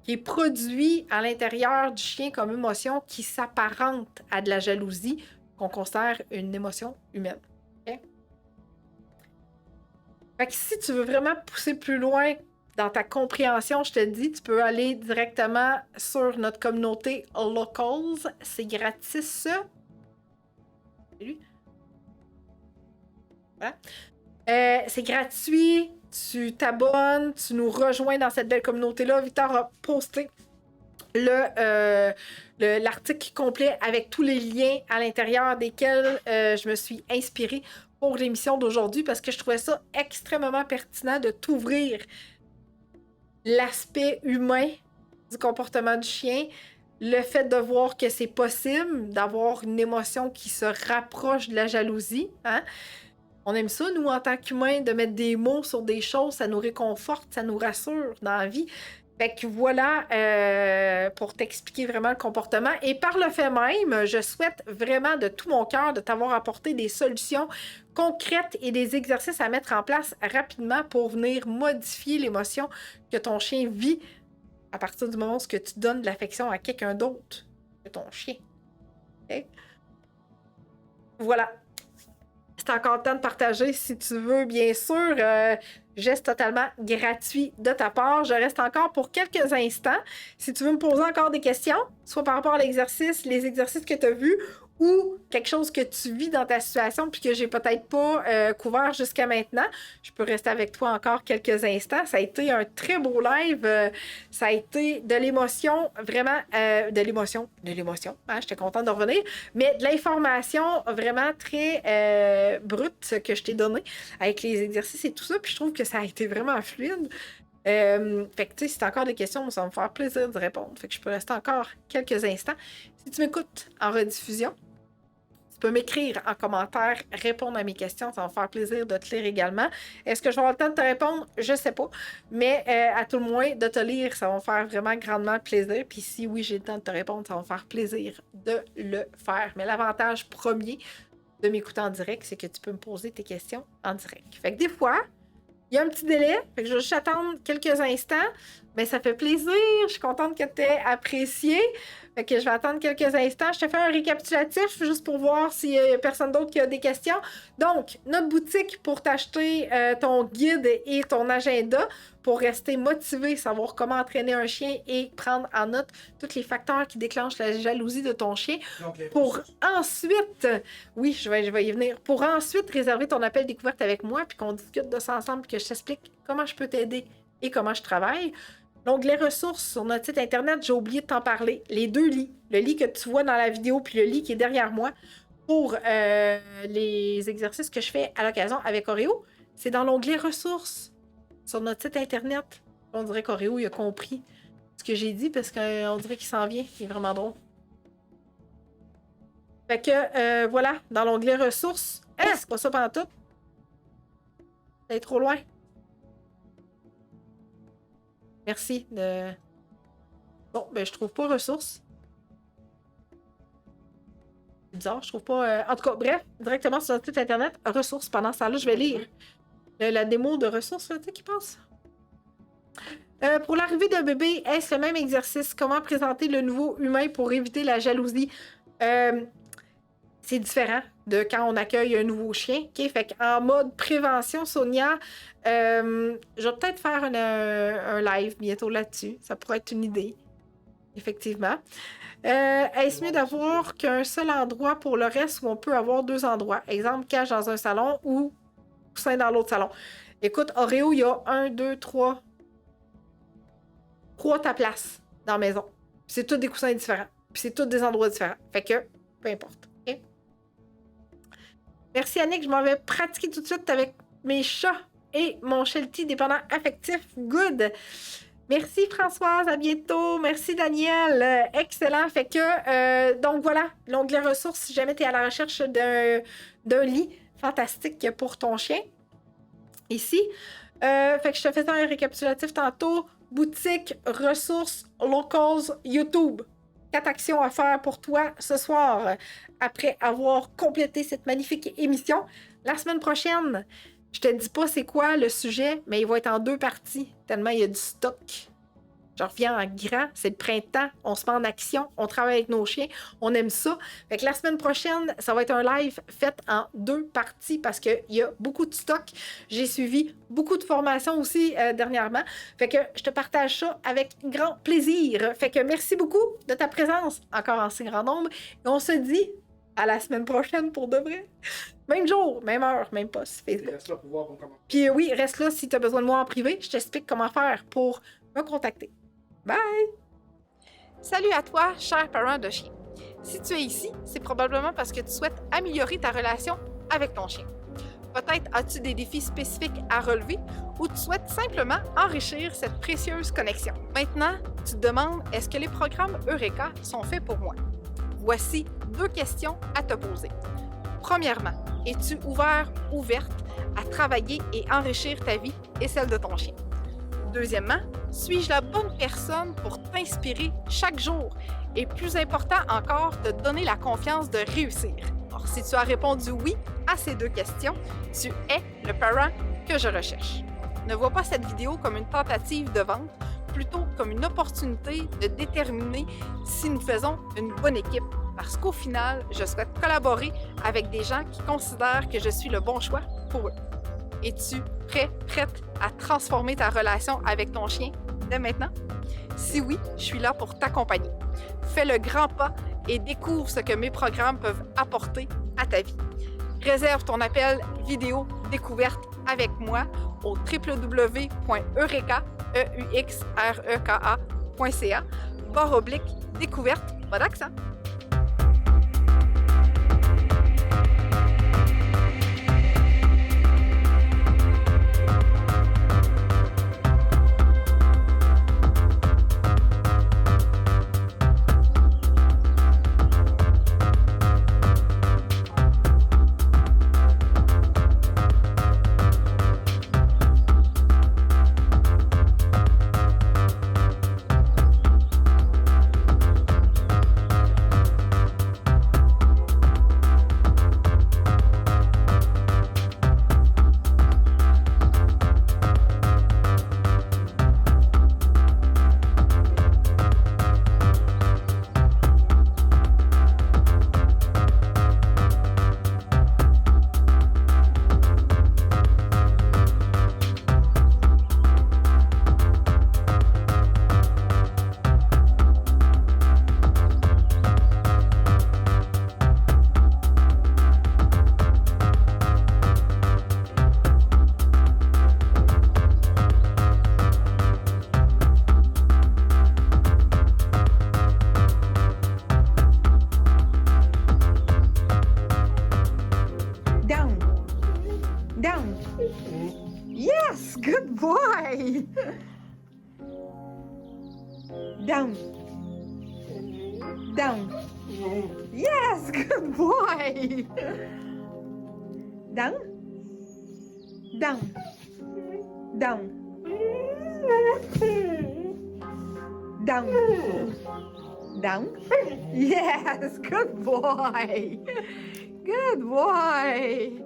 qui est produit à l'intérieur du chien comme émotion qui s'apparente à de la jalousie qu'on considère une émotion humaine. Okay? Fait que si tu veux vraiment pousser plus loin dans ta compréhension, je te dis, tu peux aller directement sur notre communauté Locals. C'est gratis. Salut. Voilà. C'est gratuit, tu t'abonnes, tu nous rejoins dans cette belle communauté-là. Victor a posté l'article complet avec tous les liens à l'intérieur desquels je me suis inspirée pour l'émission d'aujourd'hui parce que je trouvais ça extrêmement pertinent de t'ouvrir l'aspect humain du comportement du chien, le fait de voir que c'est possible d'avoir une émotion qui se rapproche de la jalousie. Hein? On aime ça, nous, en tant qu'humains, de mettre des mots sur des choses, ça nous réconforte, ça nous rassure dans la vie. Fait que voilà, pour t'expliquer vraiment le comportement. Et par le fait même, je souhaite vraiment de tout mon cœur de t'avoir apporté des solutions concrètes et des exercices à mettre en place rapidement pour venir modifier l'émotion que ton chien vit à partir du moment où tu donnes de l'affection à quelqu'un d'autre que ton chien. Okay? Voilà. C'est encore temps de partager si tu veux, bien sûr. Geste totalement gratuit de ta part. Je reste encore pour quelques instants. Si tu veux me poser encore des questions, soit par rapport à l'exercice, les exercices que tu as vus, ou quelque chose que tu vis dans ta situation puis que j'ai peut-être pas couvert jusqu'à maintenant, je peux rester avec toi encore quelques instants. Ça a été un très beau live. Ça a été de l'émotion, vraiment de l'émotion. Hein, j'étais contente de revenir. Mais de l'information vraiment très brute que je t'ai donnée avec les exercices et tout ça. Puis je trouve que ça a été vraiment fluide. Fait que tu sais, si t'as encore des questions, ça va me faire plaisir de répondre. Fait que je peux rester encore quelques instants. Si tu m'écoutes en rediffusion, tu peux m'écrire en commentaire, répondre à mes questions, ça va me faire plaisir de te lire également. Est-ce que je vais avoir le temps de te répondre? Je sais pas. Mais à tout le moins, de te lire, ça va me faire vraiment grandement plaisir. Puis si oui, j'ai le temps de te répondre, ça va me faire plaisir de le faire. Mais l'avantage premier de m'écouter en direct, c'est que tu peux me poser tes questions en direct. Fait que des fois, il y a un petit délai, fait que je vais juste attendre quelques instants, mais ça fait plaisir, je suis contente que tu aies apprécié. Fait que je vais attendre quelques instants. Je te fais un récapitulatif juste pour voir s'il y a personne d'autre qui a des questions. Donc, notre boutique pour t'acheter ton guide et ton agenda pour rester motivé, savoir comment entraîner un chien et prendre en note tous les facteurs qui déclenchent la jalousie de ton chien. Pour ensuite, oui, je vais y venir, pour ensuite réserver ton appel découverte avec moi puis qu'on discute de ça ensemble puis que je t'explique comment je peux t'aider et comment je travaille. L'onglet ressources sur notre site internet, j'ai oublié de t'en parler. Les deux lits, le lit que tu vois dans la vidéo puis le lit qui est derrière moi pour les exercices que je fais à l'occasion avec Oreo, c'est dans l'onglet ressources sur notre site internet. On dirait qu'Oreo il a compris ce que j'ai dit parce qu'on dirait qu'il s'en vient. Il est vraiment drôle. Fait que voilà, dans l'onglet ressources, c'est pas ça pendant tout. C'est trop loin. Merci de... Bon, ben je trouve pas ressources. C'est bizarre, je trouve pas... En tout cas, bref, directement sur notre site internet, ressources. Pendant ce temps-là, je vais lire la démo de ressources, tu sais, qui passe. Pour l'arrivée d'un bébé, est-ce le même exercice? Comment présenter le nouveau humain pour éviter la jalousie? C'est différent de quand on accueille un nouveau chien. Okay? Fait qu'en mode prévention, Sonia, je vais peut-être faire un live bientôt là-dessus. Ça pourrait être une idée. Effectivement. Est-ce mieux d'avoir qu'un seul endroit pour le reste ou on peut avoir deux endroits? Exemple, cage dans un salon ou coussin dans l'autre salon. Écoute, Oreo, il y a 1, 2, 3 ta place dans la maison. Puis c'est tous des coussins différents. Puis c'est tous des endroits différents. Fait que, peu importe. Okay? Merci Annick, je m'en vais pratiquer tout de suite avec mes chats et mon Sheltie dépendant affectif. Good! Merci Françoise, à bientôt. Merci Daniel, excellent. Fait que, donc voilà, l'onglet ressources, si jamais tu es à la recherche d'un lit fantastique pour ton chien. Ici. Fait que je te faisais un récapitulatif tantôt. Boutique, ressources, locals, YouTube. 4 actions à faire pour toi ce soir après avoir complété cette magnifique émission. La semaine prochaine, je te dis pas c'est quoi le sujet, mais il va être en 2 parties, tellement il y a du stock. Je reviens en grand, c'est le printemps, on se met en action, on travaille avec nos chiens, on aime ça. Fait que la semaine prochaine, ça va être un live fait en 2 parties parce qu'il y a beaucoup de stock. J'ai suivi beaucoup de formations aussi dernièrement. Fait que je te partage ça avec grand plaisir. Fait que merci beaucoup de ta présence, encore en si grand nombre. Et on se dit À la semaine prochaine pour de vrai. Même jour, même heure, même poste, Il Facebook. reste là pour voir comment. Puis oui, reste là si tu as besoin de moi en privé. Je t'explique comment faire pour me contacter. Bye! Salut à toi, cher parent de chien. Si tu es ici, c'est probablement parce que tu souhaites améliorer ta relation avec ton chien. Peut-être as-tu des défis spécifiques à relever ou tu souhaites simplement enrichir cette précieuse connexion. Maintenant, tu te demandes est-ce que les programmes Eureka sont faits pour moi? Voici 2 questions à te poser. Premièrement, es-tu ouverte à travailler et enrichir ta vie et celle de ton chien? Deuxièmement, suis-je la bonne personne pour t'inspirer chaque jour et plus important encore, te donner la confiance de réussir? Alors, si tu as répondu oui à ces 2 questions, tu es le parent que je recherche. Ne vois pas cette vidéo comme une tentative de vente, plutôt comme une opportunité de déterminer si nous faisons une bonne équipe. Parce qu'au final, je souhaite collaborer avec des gens qui considèrent que je suis le bon choix pour eux. Es-tu prête à transformer ta relation avec ton chien dès maintenant? Si oui, je suis là pour t'accompagner. Fais le grand pas et découvre ce que mes programmes peuvent apporter à ta vie. Réserve ton appel vidéo découverte avec moi au www.eureka.ca/découverte, pas d'accent. Down. Yes, good boy. Down. Down. Yes, good boy. Down. Down. Down. Down. Down. Yes, good boy. Good boy.